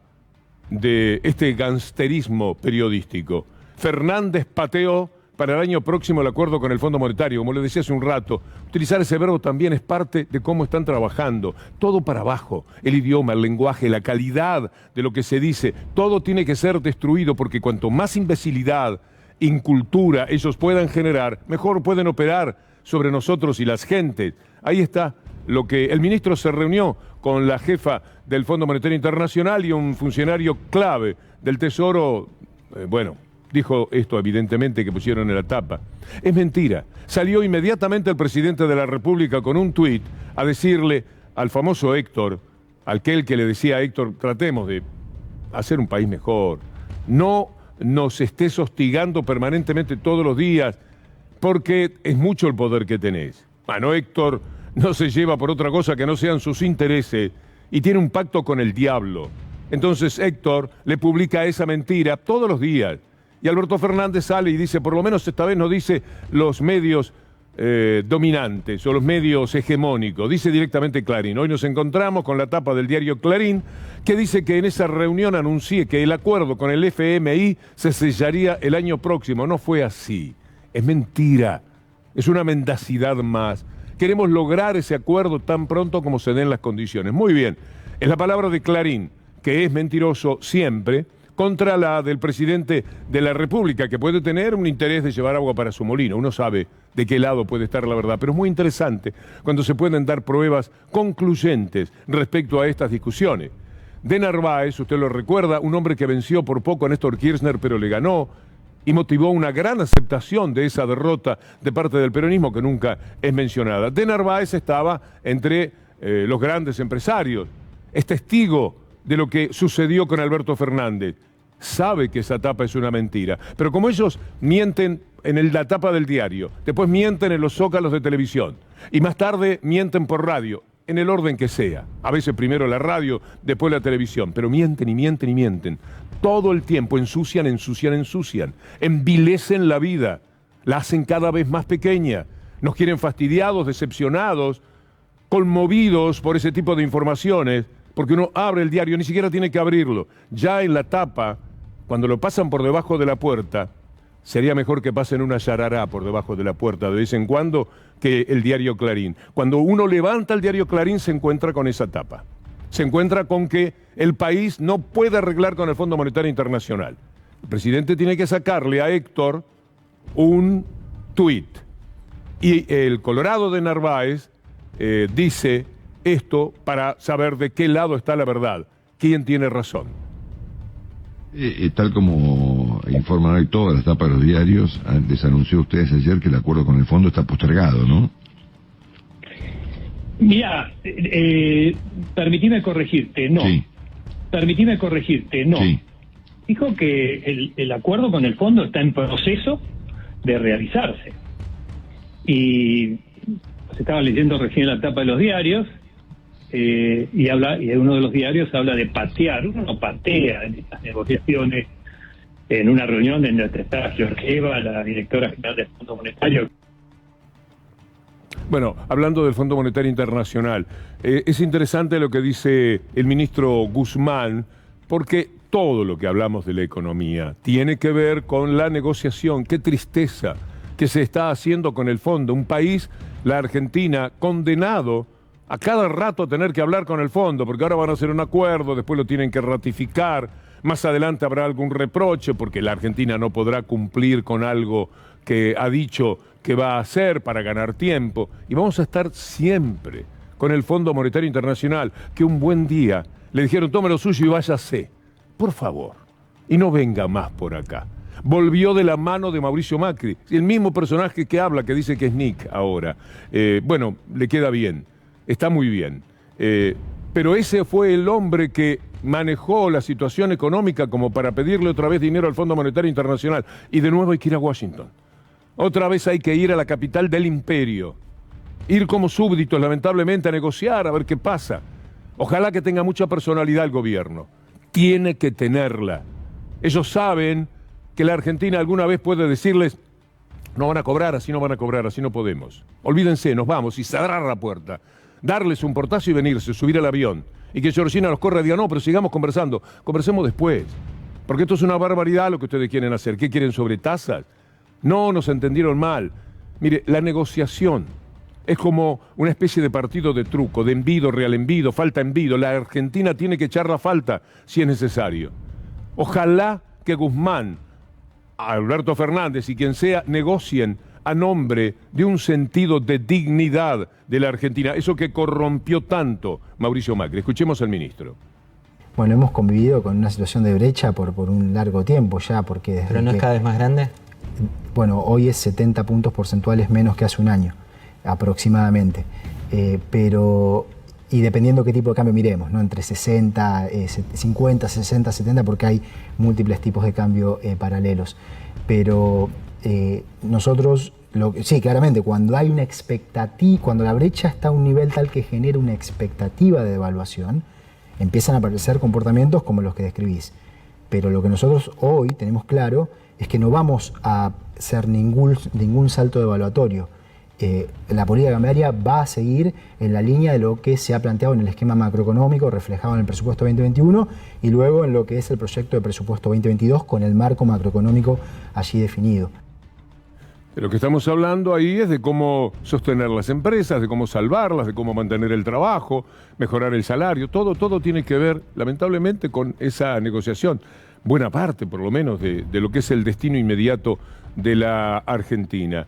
de este gangsterismo periodístico. Fernández pateó para el año próximo el acuerdo con el Fondo Monetario. Como le decía hace un rato, utilizar ese verbo también es parte de cómo están trabajando. Todo para abajo, el idioma, el lenguaje, la calidad de lo que se dice, todo tiene que ser destruido porque cuanto más imbecilidad, incultura ellos puedan generar, mejor pueden operar sobre nosotros y las gentes. Ahí está lo que el ministro se reunió con la jefa del Fondo Monetario Internacional y un funcionario clave del Tesoro, dijo esto evidentemente que pusieron en la tapa. Es mentira. Salió inmediatamente el presidente de la República con un tuit a decirle al famoso Héctor, aquel que le decía a Héctor, tratemos de hacer un país mejor. No nos estés hostigando permanentemente todos los días, porque es mucho el poder que tenés. Bueno, Héctor no se lleva por otra cosa que no sean sus intereses y tiene un pacto con el diablo. Entonces Héctor le publica esa mentira todos los días. Y Alberto Fernández sale y dice, por lo menos esta vez no dice los medios dominantes o los medios hegemónicos, dice directamente Clarín. Hoy nos encontramos con la tapa del diario Clarín que dice que en esa reunión anuncié que el acuerdo con el FMI se sellaría el año próximo. No fue así. Es mentira. Es una mendacidad más. Queremos lograr ese acuerdo tan pronto como se den las condiciones. Muy bien. Es la palabra de Clarín, que es mentiroso siempre, contra la del presidente de la República, que puede tener un interés de llevar agua para su molino. Uno sabe de qué lado puede estar la verdad, pero es muy interesante cuando se pueden dar pruebas concluyentes respecto a estas discusiones. De Narváez, usted lo recuerda, un hombre que venció por poco a Néstor Kirchner, pero le ganó y motivó una gran aceptación de esa derrota de parte del peronismo que nunca es mencionada. De Narváez estaba entre los grandes empresarios, es testigo de lo que sucedió con Alberto Fernández. Sabe que esa tapa es una mentira, pero como ellos mienten en la tapa del diario, después mienten en los zócalos de televisión y más tarde mienten por radio, en el orden que sea. A veces primero la radio, después la televisión, pero mienten y mienten y mienten. Todo el tiempo ensucian, envilecen la vida, la hacen cada vez más pequeña. Nos quieren fastidiados, decepcionados, conmovidos por ese tipo de informaciones, porque uno abre el diario, ni siquiera tiene que abrirlo. Ya en la tapa, cuando lo pasan por debajo de la puerta, sería mejor que pasen una yarará por debajo de la puerta de vez en cuando que el diario Clarín. Cuando uno levanta el diario Clarín se encuentra con esa tapa. Se encuentra con que el país no puede arreglar con el Fondo Monetario Internacional. El presidente tiene que sacarle a Héctor un tuit. Y el Colorado de Narváez dice esto para saber de qué lado está la verdad, quién tiene razón. Tal como informan hoy todas las tapas de los diarios, les anunció a ustedes ayer que el acuerdo con el fondo está postergado, ¿no? Mira, permitime corregirte, no. Sí. Permitime corregirte, no. Sí. Dijo que el acuerdo con el fondo está en proceso de realizarse. Y se estaba leyendo recién la tapa de los diarios, y uno de los diarios habla de patear. Uno no patea en estas negociaciones. En una reunión en la que está Georgieva, la directora general del Fondo Monetario. Bueno, hablando del Fondo Monetario Internacional, es interesante lo que dice el ministro Guzmán, porque todo lo que hablamos de la economía tiene que ver con la negociación. Qué tristeza que se está haciendo con el fondo. Un país, la Argentina, condenado a cada rato tener que hablar con el fondo, porque ahora van a hacer un acuerdo, después lo tienen que ratificar, más adelante habrá algún reproche, porque la Argentina no podrá cumplir con algo que ha dicho que va a hacer para ganar tiempo. Y vamos a estar siempre con el Fondo Monetario Internacional, que un buen día le dijeron, tome lo suyo y váyase, por favor, y no venga más por acá. Volvió de la mano de Mauricio Macri, el mismo personaje que habla, que dice que es Nick ahora. Bueno, le queda bien. Está muy bien. Pero ese fue el hombre que manejó la situación económica como para pedirle otra vez dinero al Fondo Monetario Internacional. Y de nuevo hay que ir a Washington. Otra vez hay que ir a la capital del imperio. Ir como súbditos, lamentablemente, a negociar, a ver qué pasa. Ojalá que tenga mucha personalidad el gobierno. Tiene que tenerla. Ellos saben que la Argentina alguna vez puede decirles, no van a cobrar, así no van a cobrar, así no podemos. Olvídense, nos vamos y cerrar la puerta. Darles un portazo y venirse, subir al avión. Y que Georgina los corra y diga, no, pero sigamos conversando. Conversemos después. Porque esto es una barbaridad lo que ustedes quieren hacer. ¿Qué quieren sobre tasas? No nos entendieron mal. Mire, la negociación es como una especie de partido de truco, de envido, real envido, falta envido. La Argentina tiene que echar la falta si es necesario. Ojalá que Guzmán, Alberto Fernández y quien sea negocien a nombre de un sentido de dignidad de la Argentina, eso que corrompió tanto Mauricio Macri. Escuchemos al ministro. Bueno, hemos convivido con una situación de brecha por un largo tiempo ya, porque desde ¿Pero no es cada vez más grande? Bueno, hoy es 70 puntos porcentuales menos que hace un año, aproximadamente. Y dependiendo qué tipo de cambio miremos, ¿no? Entre 60, 50, 60, 70, porque hay múltiples tipos de cambio paralelos. Pero nosotros, sí, claramente, cuando hay una expectativa, cuando la brecha está a un nivel tal que genera una expectativa de devaluación, empiezan a aparecer comportamientos como los que describís. Pero lo que nosotros hoy tenemos claro es que no vamos a hacer ningún salto devaluatorio. La política cambiaria va a seguir en la línea de lo que se ha planteado en el esquema macroeconómico reflejado en el presupuesto 2021 y luego en lo que es el proyecto de presupuesto 2022 con el marco macroeconómico allí definido. De lo que estamos hablando ahí es de cómo sostener las empresas, de cómo salvarlas, de cómo mantener el trabajo, mejorar el salario. Todo tiene que ver, lamentablemente, con esa negociación. Buena parte, por lo menos, de lo que es el destino inmediato de la Argentina.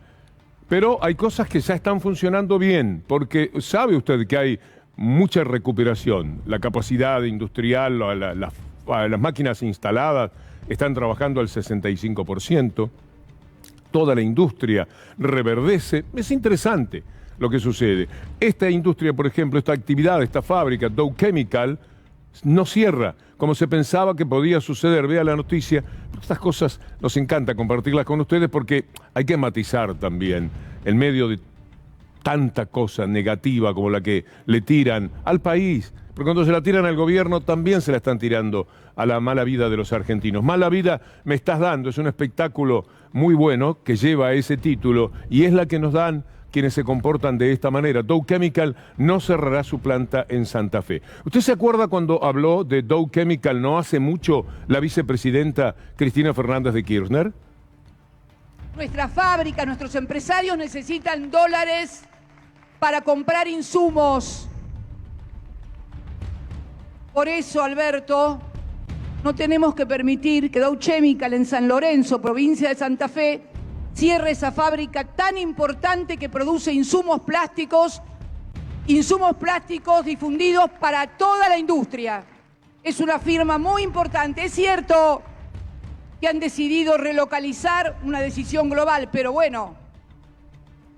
Pero hay cosas que ya están funcionando bien, porque sabe usted que hay mucha recuperación. La capacidad industrial, las máquinas instaladas están trabajando al 65%. Toda la industria reverdece. Es interesante lo que sucede. Esta industria, por ejemplo, esta actividad, esta fábrica, Dow Chemical, no cierra como se pensaba que podía suceder. Vea la noticia. Estas cosas nos encanta compartirlas con ustedes porque hay que matizar también en medio de tanta cosa negativa como la que le tiran al país. Pero cuando se la tiran al gobierno también se la están tirando a la mala vida de los argentinos. Mala vida me estás dando, es un espectáculo muy bueno que lleva ese título y es la que nos dan quienes se comportan de esta manera. Dow Chemical no cerrará su planta en Santa Fe. ¿Usted se acuerda cuando habló de Dow Chemical no hace mucho la vicepresidenta Cristina Fernández de Kirchner? Nuestra fábrica, nuestros empresarios necesitan dólares para comprar insumos. Por eso, Alberto, no tenemos que permitir que Dow Chemical en San Lorenzo, provincia de Santa Fe, cierre esa fábrica tan importante que produce insumos plásticos difundidos para toda la industria. Es una firma muy importante. Es cierto que han decidido relocalizar una decisión global, pero bueno,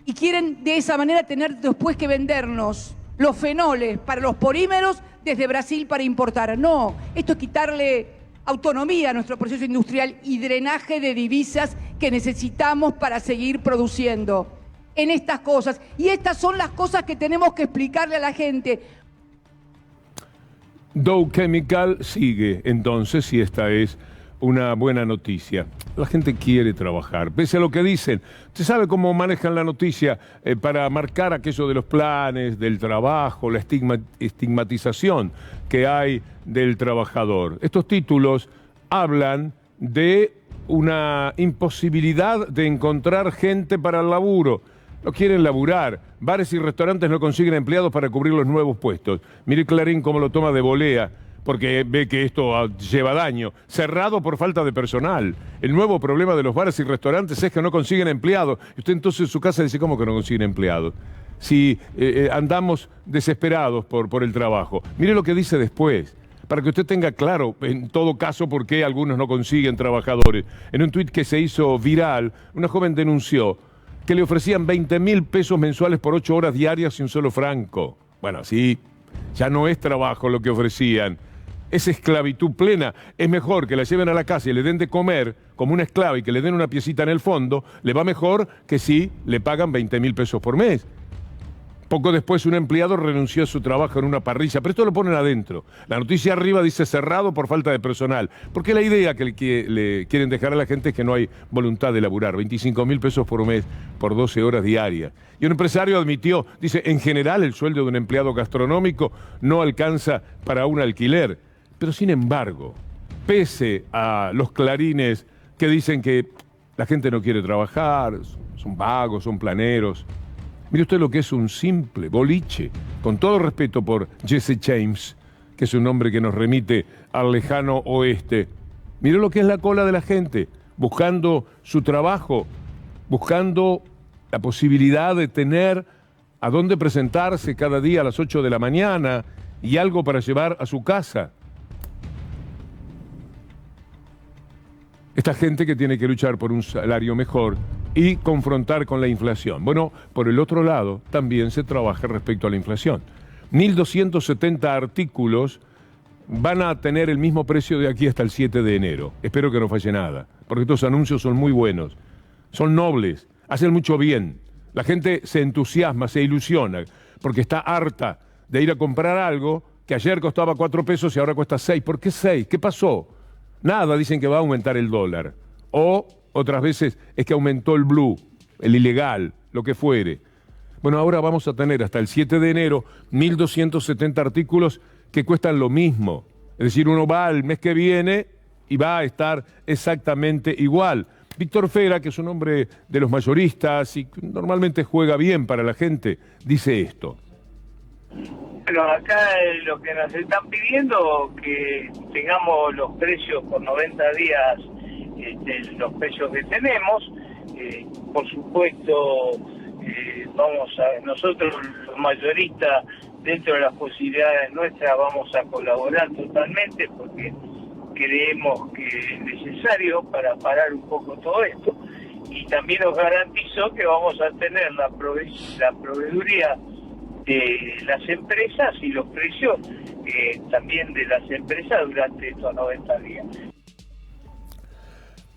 y quieren de esa manera tener después que vendernos los fenoles para los polímeros desde Brasil para importar. No, esto es quitarle autonomía a nuestro proceso industrial y drenaje de divisas que necesitamos para seguir produciendo en estas cosas. Y estas son las cosas que tenemos que explicarle a la gente. Dow Chemical sigue entonces, y esta es una buena noticia. La gente quiere trabajar, pese a lo que dicen. Usted sabe cómo manejan la noticia para marcar aquello de los planes, del trabajo, la estigmatización que hay del trabajador. Estos títulos hablan de una imposibilidad de encontrar gente para el laburo. No quieren laburar. Bares y restaurantes no consiguen empleados para cubrir los nuevos puestos. Mire Clarín cómo lo toma de volea, porque ve que esto lleva daño. Cerrado por falta de personal. El nuevo problema de los bares y restaurantes es que no consiguen empleados. Y usted entonces en su casa dice, ¿cómo que no consiguen empleados? Si andamos desesperados por el trabajo. Mire lo que dice después, para que usted tenga claro, en todo caso, por qué algunos no consiguen trabajadores. En un tuit que se hizo viral, una joven denunció que le ofrecían 20.000 pesos mensuales por 8 horas diarias y un solo franco. Bueno, así ya no es trabajo lo que ofrecían. Es esclavitud plena. Es mejor que la lleven a la casa y le den de comer como una esclava y que le den una piecita en el fondo, le va mejor que si le pagan 20.000 pesos por mes. Poco después un empleado renunció a su trabajo en una parrilla, pero esto lo ponen adentro. La noticia arriba dice cerrado por falta de personal, porque la idea que le quieren dejar a la gente es que no hay voluntad de laburar. 25.000 pesos por mes por 12 horas diarias. Y un empresario admitió, dice, en general el sueldo de un empleado gastronómico no alcanza para un alquiler. Pero sin embargo, pese a los clarines que dicen que La gente no quiere trabajar, son vagos, son planeros. Mire usted lo que es un simple boliche, con todo respeto por Jesse James, que es un nombre que nos remite al lejano oeste. Mire lo que es la cola de la gente, buscando su trabajo, buscando la posibilidad de tener a dónde presentarse cada día a las 8 de la mañana y algo para llevar a su casa. Esta gente que tiene que luchar por un salario mejor y confrontar con la inflación. Bueno, por el otro lado, también se trabaja respecto a la inflación. 1.270 artículos van a tener el mismo precio de aquí hasta el 7 de enero. Espero que no falle nada, porque estos anuncios son muy buenos, son nobles, hacen mucho bien. La gente se entusiasma, se ilusiona, porque está harta de ir a comprar algo que ayer costaba 4 pesos y ahora cuesta 6. ¿Por qué 6? ¿Qué pasó? Nada, dicen que va a aumentar el dólar. O otras veces es que aumentó el blue, el ilegal, lo que fuere. Bueno, ahora vamos a tener hasta el 7 de enero 1.270 artículos que cuestan lo mismo. Es decir, uno va al mes que viene y va a estar exactamente igual. Víctor Fera, que es un hombre de los mayoristas y normalmente juega bien para la gente, dice esto. Bueno, acá lo que nos están pidiendo que tengamos los precios por 90 días, los precios que tenemos. Por supuesto, nosotros los mayoristas, dentro de las posibilidades nuestras, vamos a colaborar totalmente porque creemos que es necesario para parar un poco todo esto. Y también os garantizo que vamos a tener la proveeduría de las empresas y los precios también de las empresas durante estos 90 días.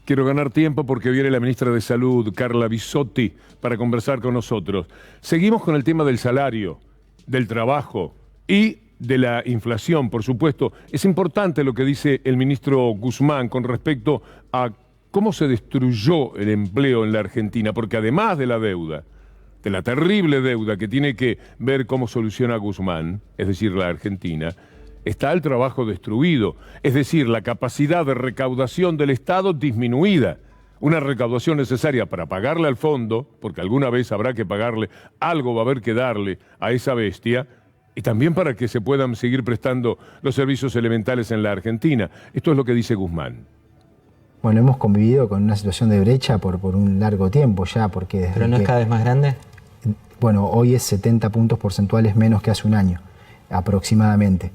Quiero ganar tiempo porque viene la ministra de Salud, Carla Bisotti, para conversar con nosotros. Seguimos con el tema del salario, del trabajo y de la inflación, por supuesto. Es importante lo que dice el ministro Guzmán con respecto a cómo se destruyó el empleo en la Argentina, porque además de la deuda, de la terrible deuda que tiene que ver cómo soluciona Guzmán, es decir, la Argentina, está el trabajo destruido, es decir, la capacidad de recaudación del Estado disminuida. Una recaudación necesaria para pagarle al fondo, porque alguna vez habrá que pagarle, algo va a haber que darle a esa bestia, y también para que se puedan seguir prestando los servicios elementales en la Argentina. Esto es lo que dice Guzmán. Bueno, hemos convivido con una situación de brecha por un largo tiempo ya, porque desde ¿Pero no es cada vez más grande? Bueno, hoy es 70 puntos porcentuales menos que hace un año, aproximadamente.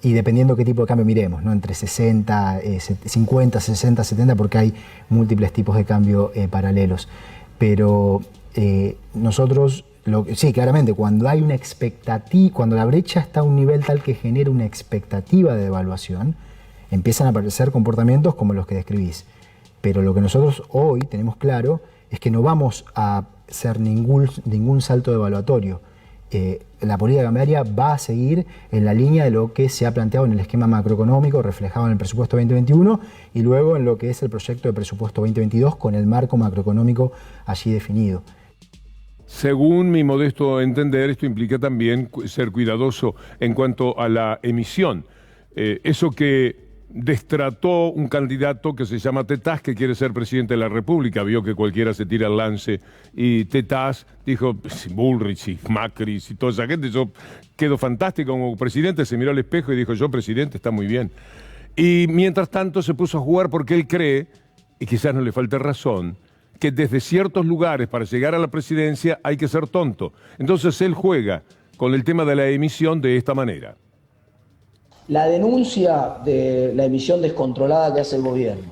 Y dependiendo qué tipo de cambio miremos, ¿no? Entre 60, 50, 60, 70, porque hay múltiples tipos de cambio paralelos. Pero nosotros, sí, claramente, cuando hay una expectativa, cuando la brecha está a un nivel tal que genera una expectativa de devaluación, empiezan a aparecer comportamientos como los que describís. Pero lo que nosotros hoy tenemos claro es que no vamos a hacer ningún salto devaluatorio. La política cambiaria va a seguir en la línea de lo que se ha planteado en el esquema macroeconómico reflejado en el presupuesto 2021 y luego en lo que es el proyecto de presupuesto 2022 con el marco macroeconómico allí definido. Según mi modesto entender, esto implica también ser cuidadoso en cuanto a la emisión. Eso que destrató un candidato que se llama Tetaz, que quiere ser presidente de la República. Vio que cualquiera se tira el lance y Tetaz dijo, Bullrich y Macri y toda esa gente, yo quedo fantástico como presidente, se miró al espejo y dijo, yo presidente, está muy bien. Y mientras tanto se puso a jugar porque él cree, y quizás no le falte razón, que desde ciertos lugares para llegar a la presidencia hay que ser tonto. Entonces él juega con el tema de la emisión de esta manera. La denuncia de la emisión descontrolada que hace el gobierno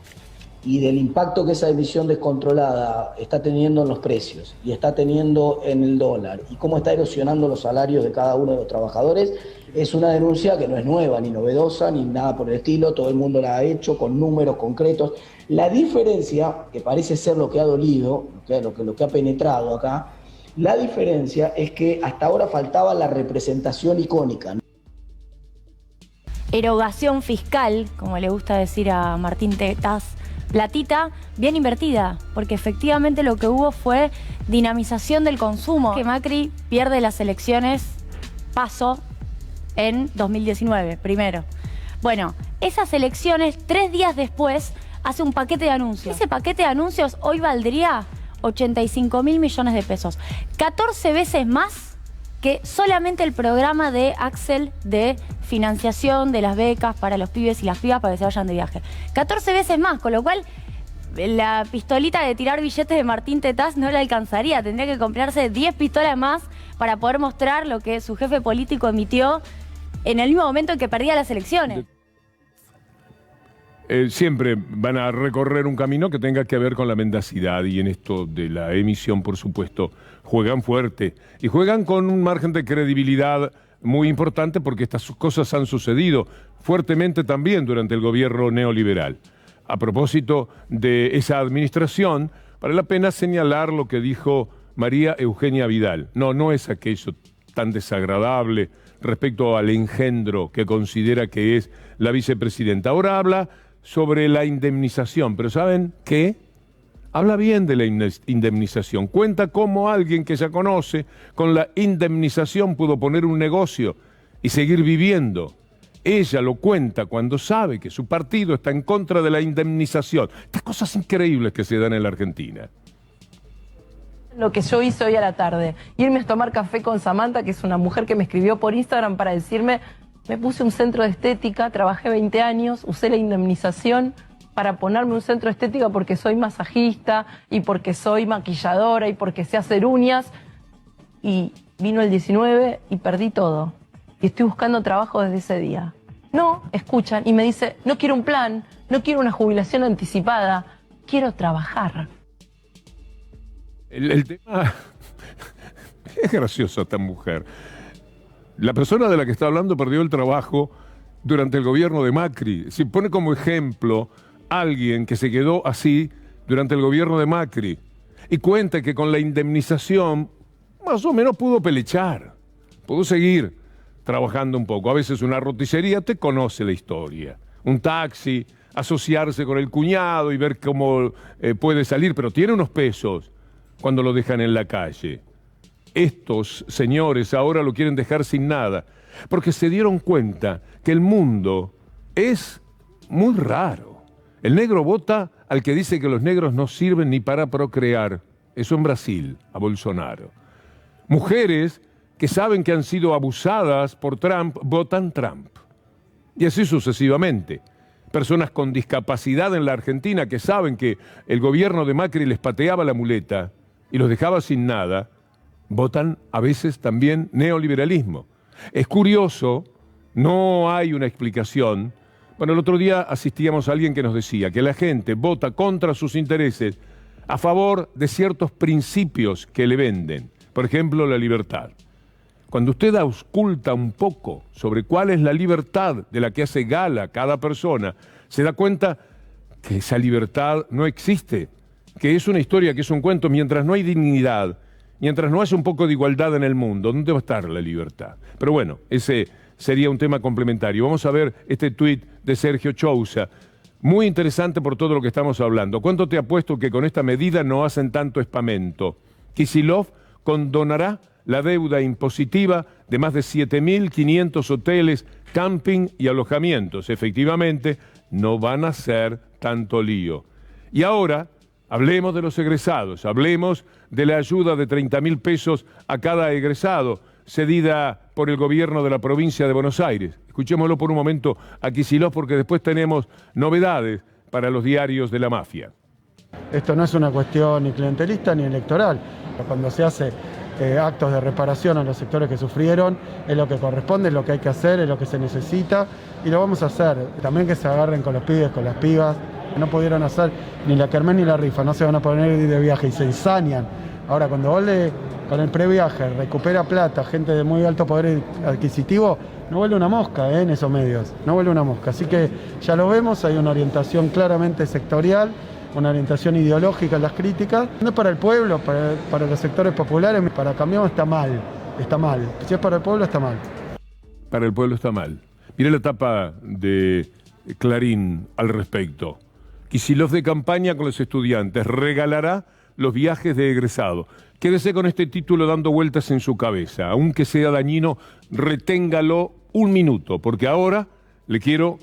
y del impacto que esa emisión descontrolada está teniendo en los precios y está teniendo en el dólar y cómo está erosionando los salarios de cada uno de los trabajadores es una denuncia que no es nueva, ni novedosa, ni nada por el estilo, todo el mundo la ha hecho con números concretos. La diferencia, que parece ser lo que ha dolido, lo que ha penetrado acá, la diferencia es que hasta ahora faltaba la representación icónica. Erogación fiscal, como le gusta decir a Martín Tetaz, platita bien invertida, porque efectivamente lo que hubo fue dinamización del consumo. Que Macri pierde las elecciones PASO en 2019, primero. Bueno, esas elecciones 3 días después hace un paquete de anuncios. Ese paquete de anuncios hoy valdría 85.000 millones de pesos. 14 veces más que solamente el programa de Axel de financiación de las becas para los pibes y las pibas para que se vayan de viaje. 14 veces más, con lo cual la pistolita de tirar billetes de Martín Tetaz no le alcanzaría. Tendría que comprarse 10 pistolas más para poder mostrar lo que su jefe político emitió en el mismo momento en que perdía las elecciones. Siempre van a recorrer un camino que tenga que ver con la mendacidad, y en esto de la emisión, por supuesto, juegan fuerte y juegan con un margen de credibilidad muy importante, porque estas cosas han sucedido fuertemente también durante el gobierno neoliberal. A propósito de esa administración, vale la pena señalar lo que dijo María Eugenia Vidal. No es aquello tan desagradable respecto al engendro que considera que es la vicepresidenta. Ahora habla sobre la indemnización, pero ¿saben qué? Habla bien de la indemnización. Cuenta cómo alguien que ya conoce con la indemnización pudo poner un negocio y seguir viviendo. Ella lo cuenta cuando sabe que su partido está en contra de la indemnización. Estas cosas increíbles que se dan en la Argentina. Lo que yo hice hoy a la tarde, irme a tomar café con Samantha, que es una mujer que me escribió por Instagram para decirme: me puse un centro de estética, trabajé 20 años, usé la indemnización para ponerme un centro de estética porque soy masajista y porque soy maquilladora y porque sé hacer uñas. Y vino el 19 y perdí todo. Y estoy buscando trabajo desde ese día. No, escuchan, y me dice: no quiero un plan, no quiero una jubilación anticipada, quiero trabajar. El tema es gracioso esta mujer. La persona de la que está hablando perdió el trabajo durante el gobierno de Macri. Se pone como ejemplo a alguien que se quedó así durante el gobierno de Macri y cuenta que con la indemnización más o menos pudo pelechar, pudo seguir trabajando un poco. A veces una roticería, te conoce la historia. Un taxi, asociarse con el cuñado y ver cómo puede salir, pero tiene unos pesos cuando lo dejan en la calle. Estos señores ahora lo quieren dejar sin nada, porque se dieron cuenta que el mundo es muy raro. El negro vota al que dice que los negros no sirven ni para procrear. Eso en Brasil, a Bolsonaro. Mujeres que saben que han sido abusadas por Trump, votan Trump. Y así sucesivamente. Personas con discapacidad en la Argentina que saben que el gobierno de Macri les pateaba la muleta y los dejaba sin nada, votan a veces también neoliberalismo. Es curioso, no hay una explicación. Bueno, el otro día asistíamos a alguien que nos decía que la gente vota contra sus intereses a favor de ciertos principios que le venden. Por ejemplo, la libertad. Cuando usted ausculta un poco sobre cuál es la libertad de la que hace gala cada persona, se da cuenta que esa libertad no existe, que es una historia, que es un cuento. Mientras no hay dignidad, mientras no haya un poco de igualdad en el mundo, ¿dónde va a estar la libertad? Pero bueno, ese sería un tema complementario. Vamos a ver este tuit de Sergio Chousa, muy interesante por todo lo que estamos hablando. ¿Cuánto te apuesto que con esta medida no hacen tanto espamento? Kicillof condonará la deuda impositiva de más de 7.500 hoteles, camping y alojamientos. Efectivamente, no van a ser tanto lío. Y ahora, hablemos de los egresados, hablemos de la ayuda de 30.000 pesos a cada egresado, cedida por el gobierno de la provincia de Buenos Aires. Escuchémoslo por un momento a Kicillof, porque después tenemos novedades para los diarios de la mafia. Esto no es una cuestión ni clientelista ni electoral. Cuando se hace actos de reparación a los sectores que sufrieron, es lo que corresponde, es lo que hay que hacer, es lo que se necesita y lo vamos a hacer. También que se agarren con los pibes, con las pibas. No pudieron hacer ni la kermés ni la rifa, no se van a poner de viaje y se ensañan. Ahora, cuando vos con el previaje recupera plata, gente de muy alto poder adquisitivo, no vuelve una mosca en esos medios, no vuelve una mosca. Así que ya lo vemos, hay una orientación claramente sectorial, una orientación ideológica en las críticas. No es para el pueblo, para los sectores populares, para Cambiemos está mal, está mal. Si es para el pueblo, está mal. Para el pueblo está mal. Mire la tapa de Clarín al respecto. Kicillof de campaña con los estudiantes, regalará los viajes de egresado. Quédese con este título dando vueltas en su cabeza. Aunque sea dañino, reténgalo un minuto, porque ahora le quiero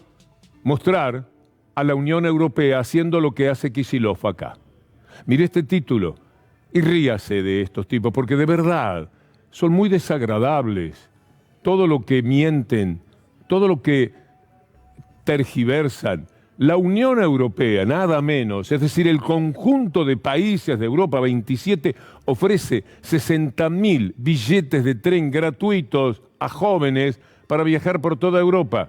mostrar a la Unión Europea haciendo lo que hace Kicillof acá. Mire este título y ríase de estos tipos, porque de verdad son muy desagradables. Todo lo que mienten, todo lo que tergiversan. La Unión Europea, nada menos, es decir, el conjunto de países de Europa, 27, ofrece 60.000 billetes de tren gratuitos a jóvenes para viajar por toda Europa.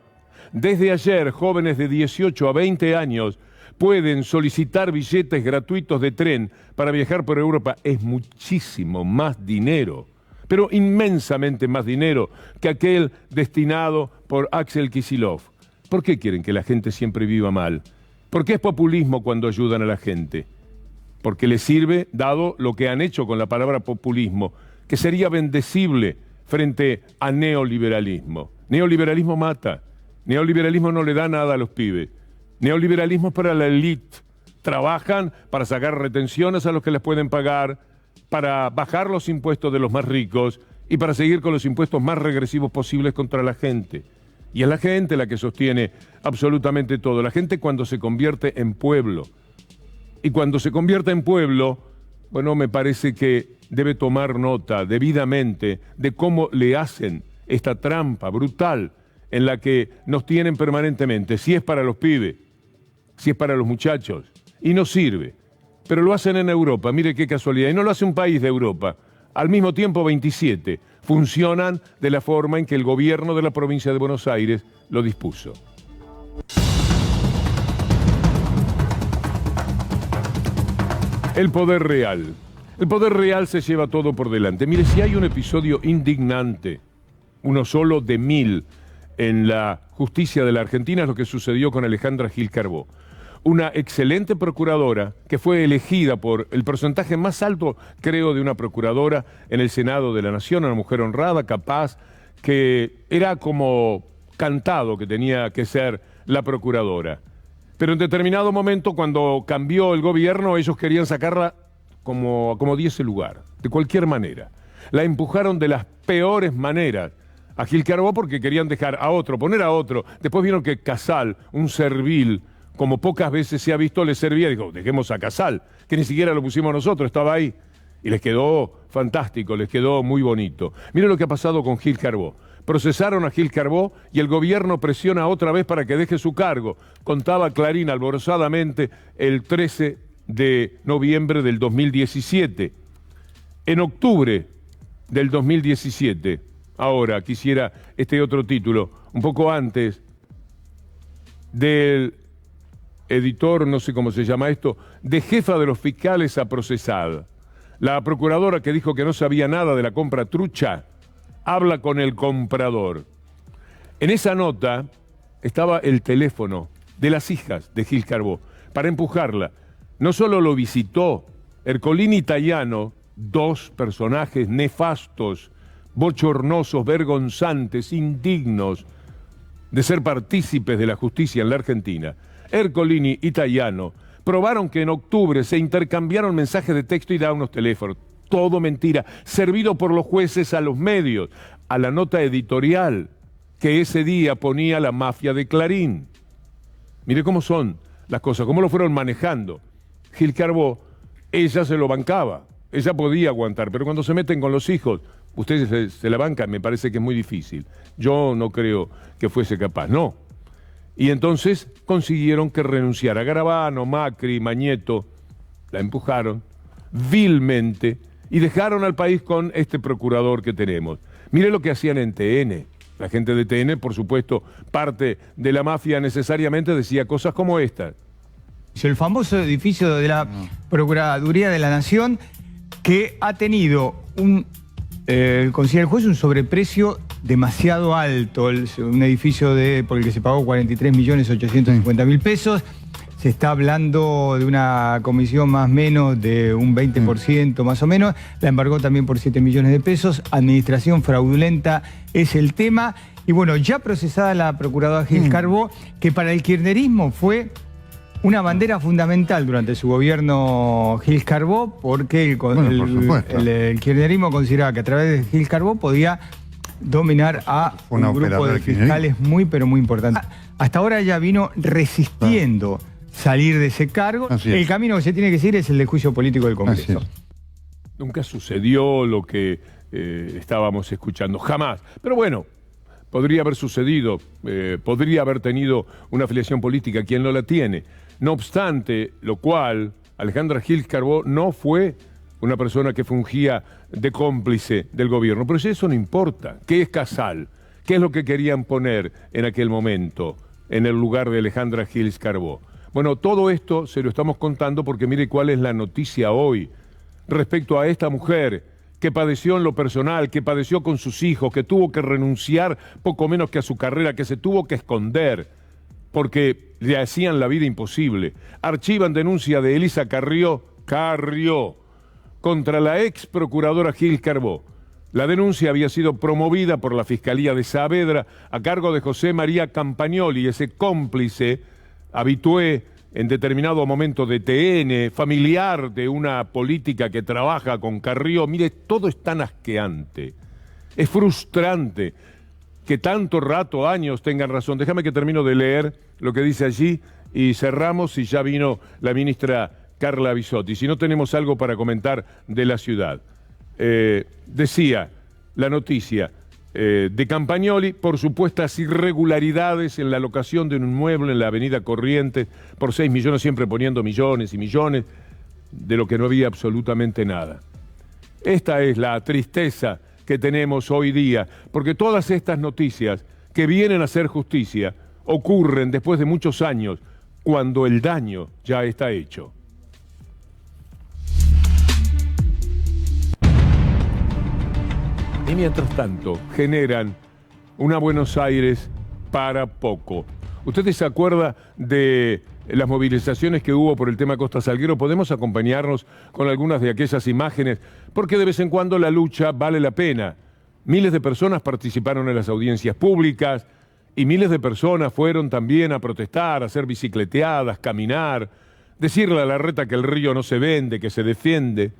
Desde ayer, jóvenes de 18 a 20 años pueden solicitar billetes gratuitos de tren para viajar por Europa. Es muchísimo más dinero, pero inmensamente más dinero que aquel destinado por Axel Kicillof. ¿Por qué quieren que la gente siempre viva mal? ¿Por qué es populismo cuando ayudan a la gente? Porque les sirve, dado lo que han hecho con la palabra populismo, que sería bendecible frente a neoliberalismo. Neoliberalismo mata. Neoliberalismo no le da nada a los pibes. Neoliberalismo es para la élite. Trabajan para sacar retenciones a los que les pueden pagar, para bajar los impuestos de los más ricos y para seguir con los impuestos más regresivos posibles contra la gente. Y es la gente la que sostiene absolutamente todo. La gente cuando se convierte en pueblo. Y cuando se convierte en pueblo, bueno, me parece que debe tomar nota debidamente de cómo le hacen esta trampa brutal en la que nos tienen permanentemente. Si es para los pibes, si es para los muchachos, y no sirve. Pero lo hacen en Europa, mire qué casualidad. Y no lo hace un país de Europa. Al mismo tiempo 27 funcionan de la forma en que el gobierno de la provincia de Buenos Aires lo dispuso. El poder real. El poder real se lleva todo por delante. Mire, si hay un episodio indignante, uno solo de 1000 en la justicia de la Argentina, es lo que sucedió con Alejandra Gil Carbó. Una excelente procuradora que fue elegida por el porcentaje más alto, creo, de una procuradora en el Senado de la Nación, una mujer honrada, capaz, que era como cantado que tenía que ser la procuradora. Pero en determinado momento, cuando cambió el gobierno, ellos querían sacarla como diese lugar, de cualquier manera. La empujaron de las peores maneras a Gil Carbó porque querían dejar a otro, poner a otro. Después vieron que Casal, un servil, como pocas veces se ha visto, le servía. Dijo, dejemos a Casal, que ni siquiera lo pusimos nosotros, estaba ahí. Y les quedó fantástico, les quedó muy bonito. Miren lo que ha pasado con Gil Carbó. Procesaron a Gil Carbó y el gobierno presiona otra vez para que deje su cargo. Contaba Clarín alborozadamente el 13 de noviembre del 2017. En octubre del 2017, ahora quisiera este otro título, un poco antes del editor, no sé cómo se llama esto, de jefa de los fiscales a procesar. La procuradora que dijo que no sabía nada de la compra trucha, habla con el comprador. En esa nota estaba el teléfono de las hijas de Gil Carbó para empujarla. No solo lo visitó Ercolini y Tayano, dos personajes nefastos, bochornosos, vergonzantes, indignos de ser partícipes de la justicia en la Argentina. Ercolini y Tayano probaron que en octubre se intercambiaron mensajes de texto y daban unos teléfonos. Todo mentira, servido por los jueces a los medios, a la nota editorial que ese día ponía la mafia de Clarín. Mire cómo son las cosas, cómo lo fueron manejando. Gil Carbó, ella se lo bancaba, ella podía aguantar, pero cuando se meten con los hijos, ustedes se la bancan, me parece que es muy difícil. Yo no creo que fuese capaz, no. Y entonces consiguieron que renunciara Garabano, Macri, Mañeto, la empujaron vilmente y dejaron al país con este procurador que tenemos. Mire lo que hacían en TN. La gente de TN, por supuesto, parte de la mafia necesariamente decía cosas como estas. El famoso edificio de la Procuraduría de la Nación que ha tenido considera el juez un sobreprecio demasiado alto, un edificio por el que se pagó 43.850.000 pesos. Se está hablando de una comisión más o menos de un 20% más o menos. La embargó también por 7 millones de pesos. Administración fraudulenta es el tema. Y bueno, ya procesada la procuradora Gil Carbó, que para el kirchnerismo fue una bandera fundamental durante su gobierno Gil Carbó, porque el kirchnerismo consideraba que a través de Gil Carbó podía dominar a un grupo de fiscales muy, pero muy importante. Hasta ahora ella vino resistiendo salir de ese cargo. El camino que se tiene que seguir es el del juicio político del Congreso. Nunca sucedió lo que estábamos escuchando, jamás. Pero bueno, podría haber sucedido, podría haber tenido una afiliación política, quien no la tiene. No obstante, lo cual, Alejandra Gil Carbó no fue una persona que fungía de cómplice del gobierno. Pero eso no importa. ¿Qué es Casal? ¿Qué es lo que querían poner en aquel momento en el lugar de Alejandra Gil Carbó? Bueno, todo esto se lo estamos contando porque mire cuál es la noticia hoy respecto a esta mujer que padeció en lo personal, que padeció con sus hijos, que tuvo que renunciar poco menos que a su carrera, que se tuvo que esconder porque le hacían la vida imposible. Archivan denuncia de Elisa Carrió contra la ex procuradora Gil Carbó. La denuncia había sido promovida por la Fiscalía de Saavedra a cargo de José María Campagnoli, ese cómplice habitué en determinado momento de TN, familiar de una política que trabaja con Carrió. Mire, todo es tan asqueante, es frustrante que tanto rato, años, tengan razón. Déjame que termino de leer lo que dice allí y cerramos y ya vino la ministra Carla Bisotti. Si no tenemos algo para comentar de la ciudad. Decía la noticia de Campagnoli por supuestas irregularidades en la locación de un inmueble en la avenida Corrientes por 6 millones, siempre poniendo millones y millones, de lo que no había absolutamente nada. Esta es la tristeza que tenemos hoy día, porque todas estas noticias que vienen a hacer justicia ocurren después de muchos años, cuando el daño ya está hecho. Y mientras tanto, generan una Buenos Aires para poco. ¿Ustedes se acuerdan de las movilizaciones que hubo por el tema Costa Salguero? Podemos acompañarnos con algunas de aquellas imágenes, porque de vez en cuando la lucha vale la pena. Miles de personas participaron en las audiencias públicas y miles de personas fueron también a protestar, a hacer bicicleteadas, caminar, decirle a Larreta que el río no se vende, que se defiende,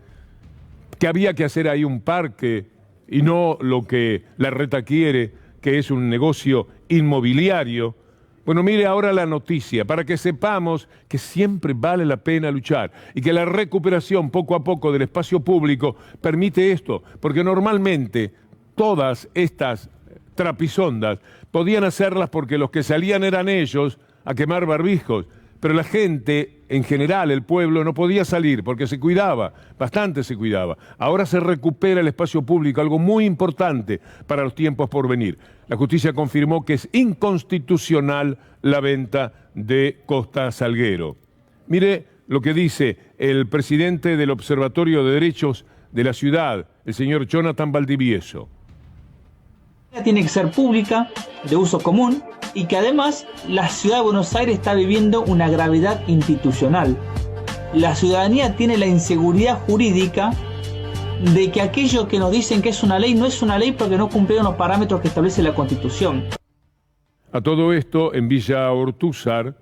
que había que hacer ahí un parque y no lo que Larreta quiere, que es un negocio inmobiliario. Bueno, mire ahora la noticia, para que sepamos que siempre vale la pena luchar y que la recuperación poco a poco del espacio público permite esto, porque normalmente todas estas trapisondas podían hacerlas porque los que salían eran ellos a quemar barbijos, pero la gente, en general, el pueblo, no podía salir porque se cuidaba, bastante se cuidaba. Ahora se recupera el espacio público, algo muy importante para los tiempos por venir. La justicia confirmó que es inconstitucional la venta de Costa Salguero. Mire lo que dice el presidente del Observatorio de Derechos de la ciudad, el señor Jonathan Valdivieso. Tiene que ser pública, de uso común, y que además la ciudad de Buenos Aires está viviendo una gravedad institucional. La ciudadanía tiene la inseguridad jurídica de que aquello que nos dicen que es una ley no es una ley porque no cumplieron los parámetros que establece la Constitución. A todo esto, en Villa Ortúzar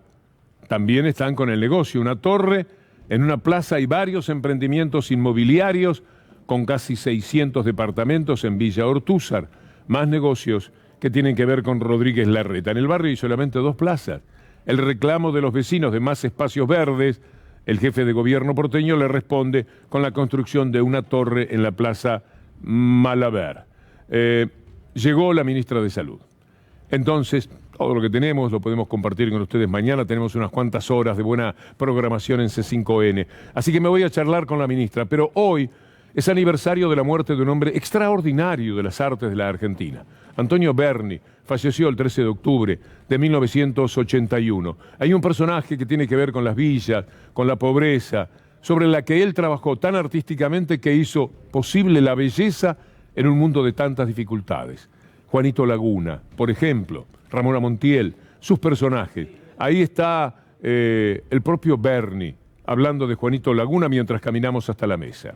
también están con el negocio. Una torre en una plaza y varios emprendimientos inmobiliarios con casi 600 departamentos en Villa Ortúzar. Más negocios que tienen que ver con Rodríguez Larreta. En el barrio hay solamente 2 plazas. El reclamo de los vecinos de más espacios verdes, el jefe de gobierno porteño le responde con la construcción de una torre en la plaza Malaber. Llegó la ministra de Salud. Entonces, todo lo que tenemos lo podemos compartir con ustedes mañana. Tenemos unas cuantas horas de buena programación en C5N. Así que me voy a charlar con la ministra, pero hoy es aniversario de la muerte de un hombre extraordinario de las artes de la Argentina. Antonio Berni falleció el 13 de octubre de 1981. Hay un personaje que tiene que ver con las villas, con la pobreza, sobre la que él trabajó tan artísticamente que hizo posible la belleza en un mundo de tantas dificultades. Juanito Laguna, por ejemplo, Ramona Montiel, sus personajes. Ahí está el propio Berni, hablando de Juanito Laguna mientras caminamos hasta la mesa.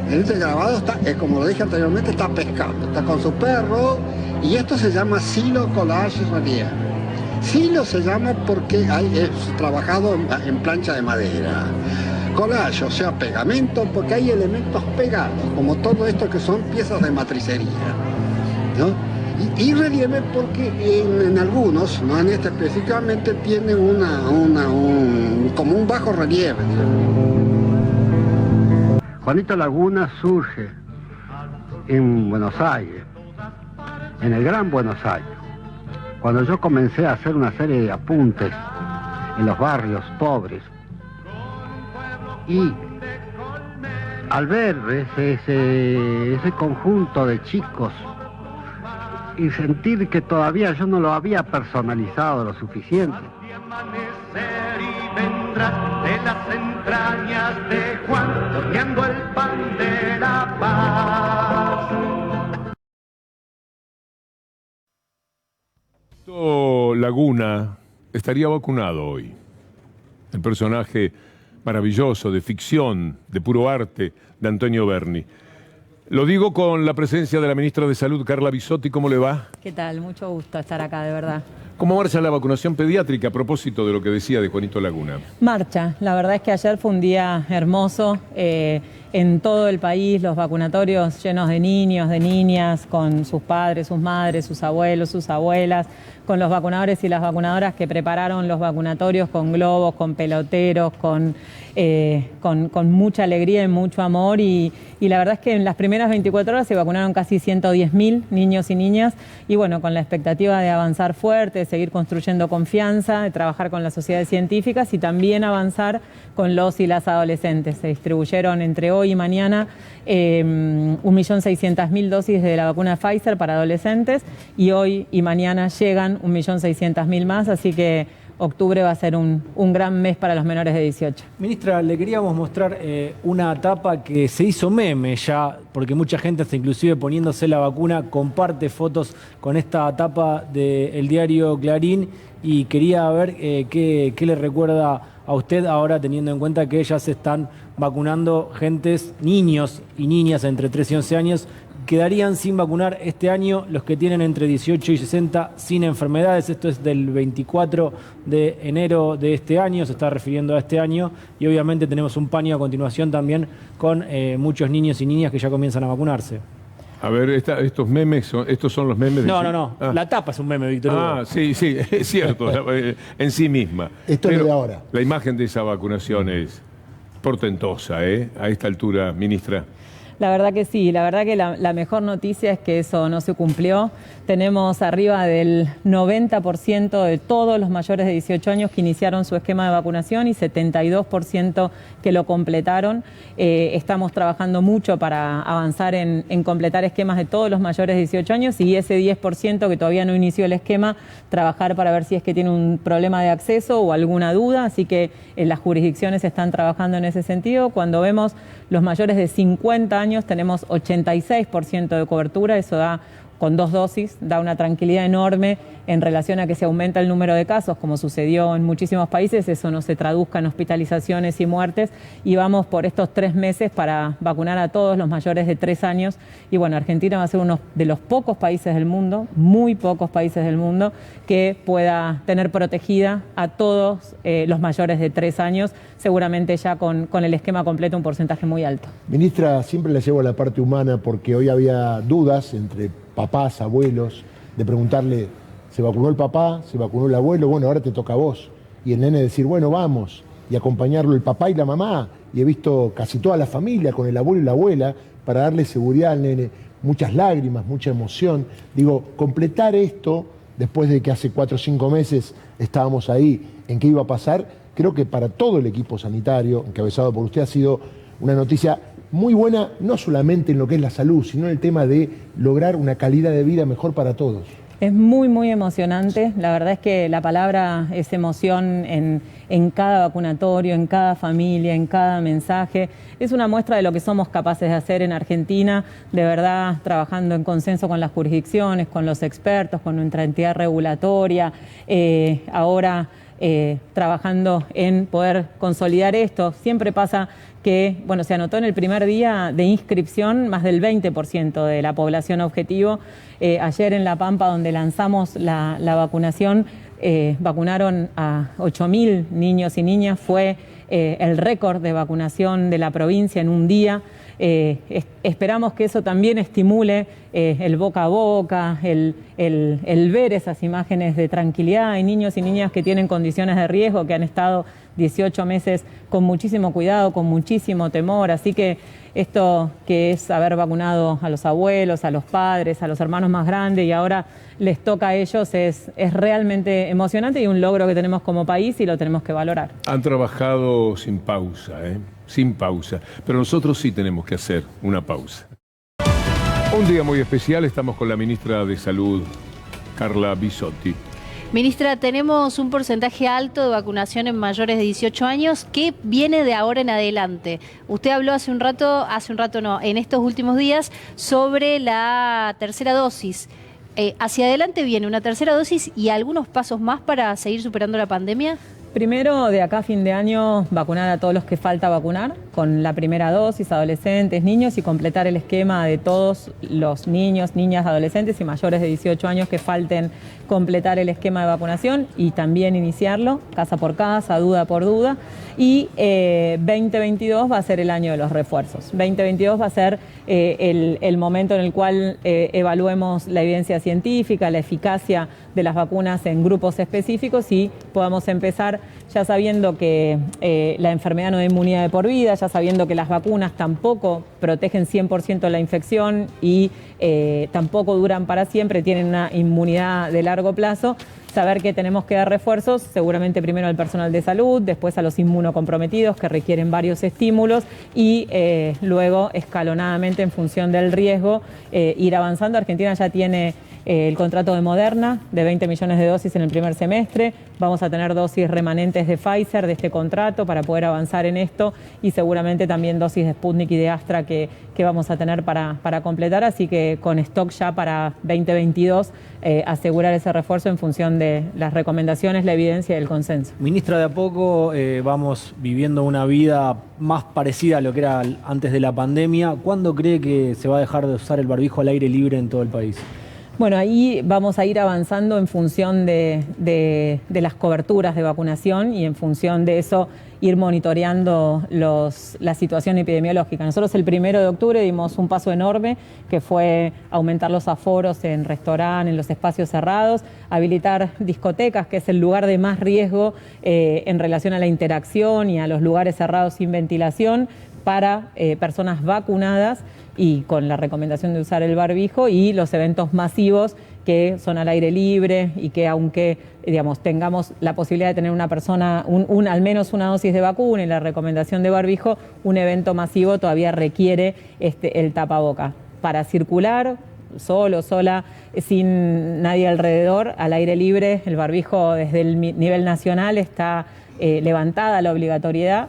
En este grabado está, como lo dije anteriormente, está pescando, está con su perro, y esto se llama silo collage relief. Silo se llama porque es trabajado en plancha de madera. Collage, o sea, pegamento, porque hay elementos pegados, como todo esto que son piezas de matricería. ¿no? Y relieve porque en algunos, no en este específicamente, tienen como un bajo relieve, digamos. Juanito Laguna surge en Buenos Aires, en el Gran Buenos Aires. Cuando yo comencé a hacer una serie de apuntes en los barrios pobres, y al ver ese conjunto de chicos y sentir que todavía yo no lo había personalizado lo suficiente, de las entrañas de Juan, horneando el pan de la paz. Laguna estaría vacunado hoy. El personaje maravilloso de ficción, de puro arte, de Antonio Berni. Lo digo con la presencia de la ministra de Salud, Carla Bisotti. ¿Cómo le va? ¿Qué tal? Mucho gusto estar acá, de verdad. ¿Cómo marcha la vacunación pediátrica a propósito de lo que decía de Juanito Laguna? Marcha. La verdad es que ayer fue un día hermoso. En todo el país, los vacunatorios llenos de niños, de niñas, con sus padres, sus madres, sus abuelos, sus abuelas, con los vacunadores y las vacunadoras que prepararon los vacunatorios con globos, con peloteros, con mucha alegría y mucho amor. Y la verdad es que en las primeras 24 horas se vacunaron casi 110.000 niños y niñas. Y bueno, con la expectativa de avanzar fuerte, de seguir construyendo confianza, de trabajar con las sociedades científicas y también avanzar con los y las adolescentes. Se distribuyeron entre hoy y mañana 1.600.000 dosis de la vacuna Pfizer para adolescentes y hoy y mañana llegan 1.600.000 más, así que octubre va a ser un gran mes para los menores de 18. Ministra, le queríamos mostrar una tapa que se hizo meme ya, porque mucha gente, hasta inclusive poniéndose la vacuna, comparte fotos con esta tapa del diario Clarín, y quería ver qué le recuerda a usted ahora, teniendo en cuenta que ya se están vacunando niños y niñas entre 3 y 11 años. Quedarían sin vacunar este año los que tienen entre 18 y 60 sin enfermedades. Esto es del 24 de enero de este año, se está refiriendo a este año, y obviamente tenemos un paño a continuación también con muchos niños y niñas que ya comienzan a vacunarse. A ver, estos memes, estos son los memes de... No. La tapa es un meme, Víctor Hugo. Sí, es cierto, en sí misma. Esto es lo de ahora. La imagen de esa vacunación es portentosa, a esta altura, ministra. La verdad que sí, la verdad que la mejor noticia es que eso no se cumplió. Tenemos arriba del 90% de todos los mayores de 18 años que iniciaron su esquema de vacunación y 72% que lo completaron. Estamos trabajando mucho para avanzar en completar esquemas de todos los mayores de 18 años y ese 10% que todavía no inició el esquema, trabajar para ver si es que tiene un problema de acceso o alguna duda. Así que las jurisdicciones están trabajando en ese sentido. Cuando vemos los mayores de 50 años tenemos 86% de cobertura, eso da, con 2 dosis, da una tranquilidad enorme en relación a que se aumenta el número de casos, como sucedió en muchísimos países, eso no se traduzca en hospitalizaciones y muertes, y vamos por estos 3 meses para vacunar a todos los mayores de 3 años, y bueno, Argentina va a ser uno de los pocos países del mundo, muy pocos países del mundo, que pueda tener protegida a todos los mayores de 3 años, seguramente ya con el esquema completo un porcentaje muy alto. Ministra, siempre la llevo a la parte humana porque hoy había dudas entre papás, abuelos, de preguntarle, ¿se vacunó el papá? ¿Se vacunó el abuelo? Bueno, ahora te toca a vos. Y el nene decir, bueno, vamos, y acompañarlo el papá y la mamá. Y he visto casi toda la familia con el abuelo y la abuela para darle seguridad al nene. Muchas lágrimas, mucha emoción. Digo, completar esto, después de que hace 4 o 5 meses estábamos ahí, en qué iba a pasar, creo que para todo el equipo sanitario, encabezado por usted, ha sido una noticia muy buena, no solamente en lo que es la salud, sino en el tema de lograr una calidad de vida mejor para todos. Es muy, muy emocionante. La verdad es que la palabra es emoción en cada vacunatorio, en cada familia, en cada mensaje. Es una muestra de lo que somos capaces de hacer en Argentina, de verdad trabajando en consenso con las jurisdicciones, con los expertos, con nuestra entidad regulatoria. Ahora trabajando en poder consolidar esto. Siempre pasa que, bueno, se anotó en el primer día de inscripción más del 20% de la población objetivo. Ayer en La Pampa, donde lanzamos la vacunación, vacunaron a 8.000 niños y niñas. Fue el récord de vacunación de la provincia en un día. Esperamos que eso también estimule el boca a boca, el ver esas imágenes de tranquilidad. Hay niños y niñas que tienen condiciones de riesgo, que han estado 18 meses con muchísimo cuidado, con muchísimo temor. Así que esto que es haber vacunado a los abuelos, a los padres, a los hermanos más grandes y ahora les toca a ellos es realmente emocionante y un logro que tenemos como país y lo tenemos que valorar. Han trabajado sin pausa, sin pausa, pero nosotros sí tenemos que hacer una pausa. Un día muy especial, estamos con la ministra de Salud, Carla Bisotti. Ministra, tenemos un porcentaje alto de vacunación en mayores de 18 años. ¿Qué viene de ahora en adelante? Usted habló en estos últimos días sobre la tercera dosis. ¿Hacia adelante viene una tercera dosis y algunos pasos más para seguir superando la pandemia? Primero, de acá a fin de año, vacunar a todos los que falta vacunar con la primera dosis, adolescentes, niños, y completar el esquema de todos los niños, niñas, adolescentes y mayores de 18 años que falten completar el esquema de vacunación y también iniciarlo, casa por casa, duda por duda. Y 2022 va a ser el año de los refuerzos. 2022 va a ser el momento en el cual evaluemos la evidencia científica, la eficacia de las vacunas en grupos específicos y podamos empezar ya sabiendo que la enfermedad no da inmunidad de por vida, ya sabiendo que las vacunas tampoco protegen 100% la infección y tampoco duran para siempre, tienen una inmunidad de largo plazo. Saber que tenemos que dar refuerzos, seguramente primero al personal de salud, después a los inmunocomprometidos que requieren varios estímulos y luego escalonadamente en función del riesgo ir avanzando. Argentina ya tiene el contrato de Moderna de 20 millones de dosis en el primer semestre. Vamos a tener dosis remanentes de Pfizer de este contrato para poder avanzar en esto y seguramente también dosis de Sputnik y de Astra que vamos a tener para completar. Así que con stock ya para 2022 asegurar ese refuerzo en función de las recomendaciones, la evidencia y el consenso. Ministra, de a poco vamos viviendo una vida más parecida a lo que era antes de la pandemia. ¿Cuándo cree que se va a dejar de usar el barbijo al aire libre en todo el país? Bueno, ahí vamos a ir avanzando en función de las coberturas de vacunación y en función de eso ir monitoreando la situación epidemiológica. Nosotros el 1 de octubre dimos un paso enorme que fue aumentar los aforos en restaurantes, en los espacios cerrados, habilitar discotecas, que es el lugar de más riesgo en relación a la interacción y a los lugares cerrados sin ventilación para personas vacunadas y con la recomendación de usar el barbijo, y los eventos masivos que son al aire libre y que aunque tengamos la posibilidad de tener una persona, al menos una dosis de vacuna y la recomendación de barbijo, un evento masivo todavía requiere el tapaboca. Para circular, solo, sola, sin nadie alrededor, al aire libre, el barbijo desde el nivel nacional está levantada la obligatoriedad.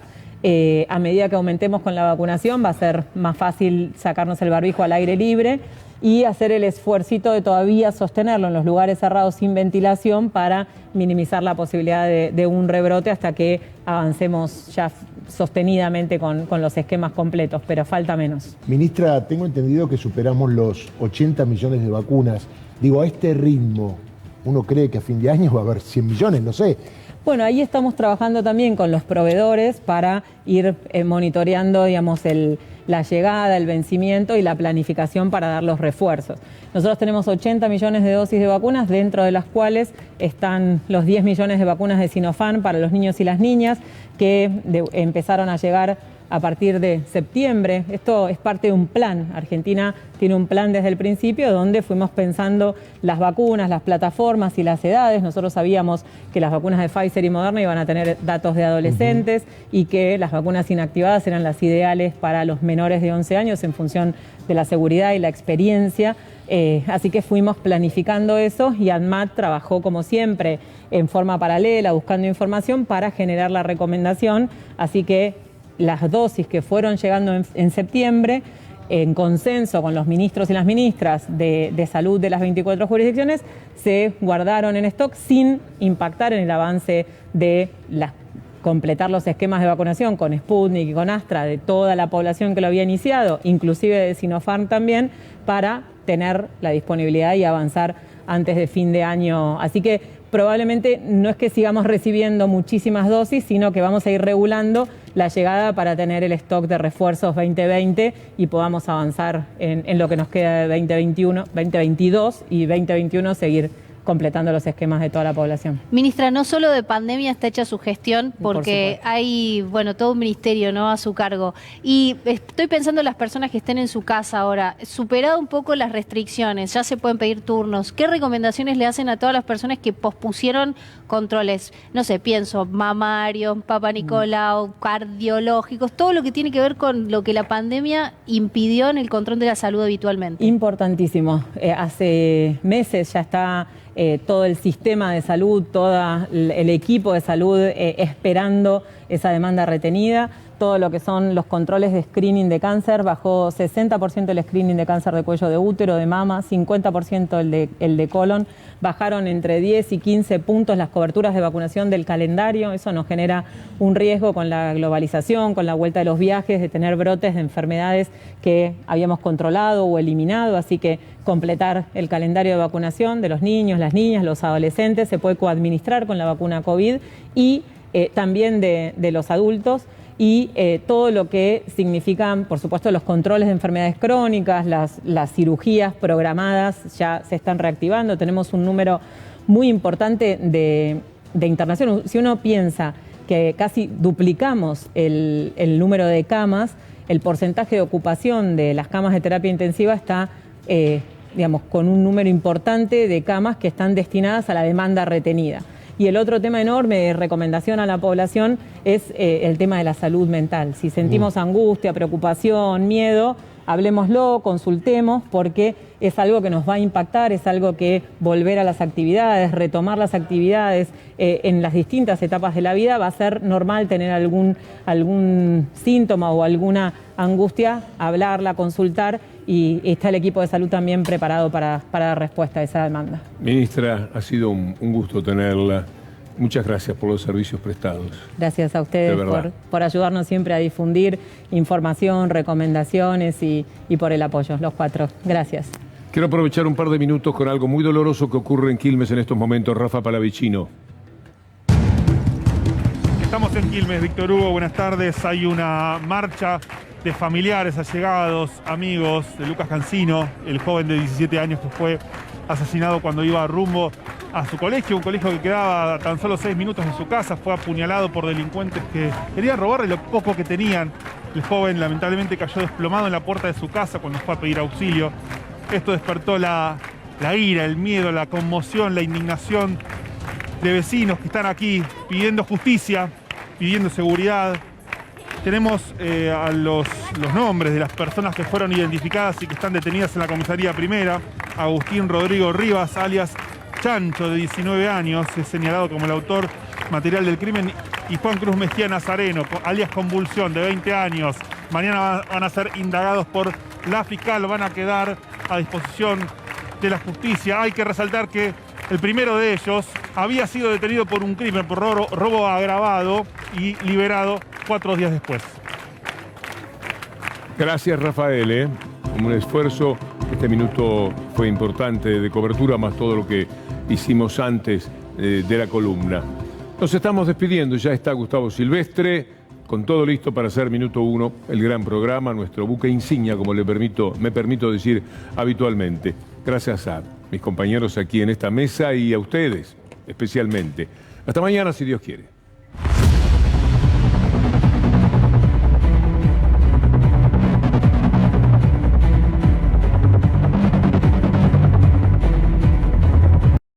A medida que aumentemos con la vacunación va a ser más fácil sacarnos el barbijo al aire libre y hacer el esfuercito de todavía sostenerlo en los lugares cerrados sin ventilación para minimizar la posibilidad de un rebrote hasta que avancemos ya sostenidamente con los esquemas completos, pero falta menos. Ministra, tengo entendido que superamos los 80 millones de vacunas. Digo, a este ritmo, uno cree que a fin de año va a haber 100 millones, no sé. Bueno, ahí estamos trabajando también con los proveedores para ir monitoreando, la llegada, el vencimiento y la planificación para dar los refuerzos. Nosotros tenemos 80 millones de dosis de vacunas, dentro de las cuales están los 10 millones de vacunas de Sinopharm para los niños y las niñas que empezaron a llegar a partir de septiembre. Esto es parte de un plan. Argentina tiene un plan desde el principio donde fuimos pensando las vacunas, las plataformas y las edades. Nosotros sabíamos que las vacunas de Pfizer y Moderna iban a tener datos de adolescentes y que las vacunas inactivadas eran las ideales para los menores de 11 años en función de la seguridad y la experiencia. Así que fuimos planificando eso y ANMAT trabajó como siempre en forma paralela, buscando información para generar la recomendación. Así que las dosis que fueron llegando en septiembre, en consenso con los ministros y las ministras de salud de las 24 jurisdicciones, se guardaron en stock sin impactar en el avance de completar los esquemas de vacunación con Sputnik y con Astra de toda la población que lo había iniciado, inclusive de Sinopharm también, para tener la disponibilidad y avanzar antes de fin de año. Así que probablemente no es que sigamos recibiendo muchísimas dosis, sino que vamos a ir regulando la llegada para tener el stock de refuerzos 2020 y podamos avanzar en lo que nos queda de 2021, 2022 y 2021 seguir completando los esquemas de toda la población. Ministra, no solo de pandemia está hecha su gestión, porque hay, bueno, todo un ministerio, ¿no?, a su cargo. Y estoy pensando en las personas que estén en su casa ahora, superado un poco las restricciones, ya se pueden pedir turnos. ¿Qué recomendaciones le hacen a todas las personas que pospusieron controles? No sé, pienso, mamarios, Papa Nicolau, cardiológicos, todo lo que tiene que ver con lo que la pandemia impidió en el control de la salud habitualmente. Importantísimo. Hace meses ya está todo el sistema de salud, todo el equipo de salud esperando esa demanda retenida. Todo lo que son los controles de screening de cáncer, bajó 60% el screening de cáncer de cuello de útero, de mama, 50% el de colon. Bajaron entre 10 y 15 puntos las coberturas de vacunación del calendario. Eso nos genera un riesgo con la globalización, con la vuelta de los viajes, de tener brotes de enfermedades que habíamos controlado o eliminado. Así que completar el calendario de vacunación de los niños, las niñas, los adolescentes, se puede coadministrar con la vacuna COVID y también de los adultos. Y todo lo que significan, por supuesto, los controles de enfermedades crónicas, las cirugías programadas ya se están reactivando. Tenemos un número muy importante de internación. Si uno piensa que casi duplicamos el número de camas, el porcentaje de ocupación de las camas de terapia intensiva está, digamos, con un número importante de camas que están destinadas a la demanda retenida. Y el otro tema enorme de recomendación a la población es el tema de la salud mental. Si sentimos angustia, preocupación, miedo, hablemoslo, consultemos, porque es algo que nos va a impactar, es algo que volver a las actividades, retomar las actividades en las distintas etapas de la vida, va a ser normal tener algún síntoma o alguna angustia, hablarla, consultar, y está el equipo de salud también preparado para dar respuesta a esa demanda. Ministra, ha sido un gusto tenerla. Muchas gracias por los servicios prestados. Gracias a ustedes por ayudarnos siempre a difundir información, recomendaciones y por el apoyo, los cuatro. Gracias. Quiero aprovechar un par de minutos con algo muy doloroso que ocurre en Quilmes en estos momentos. Rafa Palavicino. Estamos en Quilmes, Víctor Hugo, buenas tardes. Hay una marcha de familiares, allegados, amigos de Lucas Cancino, el joven de 17 años que fue asesinado cuando iba rumbo a su colegio, un colegio que quedaba a tan solo 6 minutos de su casa. Fue apuñalado por delincuentes que querían robarle lo poco que tenían. El joven lamentablemente cayó desplomado en la puerta de su casa cuando fue a pedir auxilio. Esto despertó la ira, el miedo, la conmoción, la indignación de vecinos que están aquí pidiendo justicia, pidiendo seguridad. Tenemos a los nombres de las personas que fueron identificadas y que están detenidas en la comisaría primera. Agustín Rodrigo Rivas, alias Chancho, de 19 años, es señalado como el autor material del crimen. Y Juan Cruz Mejía Nazareno, alias Convulsión, de 20 años. Mañana van a ser indagados por la fiscal, van a quedar a disposición de la justicia. Hay que resaltar que el primero de ellos había sido detenido por un crimen, por robo agravado, y liberado 4 días después. Gracias, Rafael. Un esfuerzo. Este minuto fue importante de cobertura, más todo lo que hicimos antes de la columna. Nos estamos despidiendo. Ya está Gustavo Silvestre con todo listo para hacer Minuto 1, el gran programa, nuestro buque insignia, como me permito decir habitualmente. Gracias a mis compañeros aquí en esta mesa y a ustedes especialmente. Hasta mañana, si Dios quiere.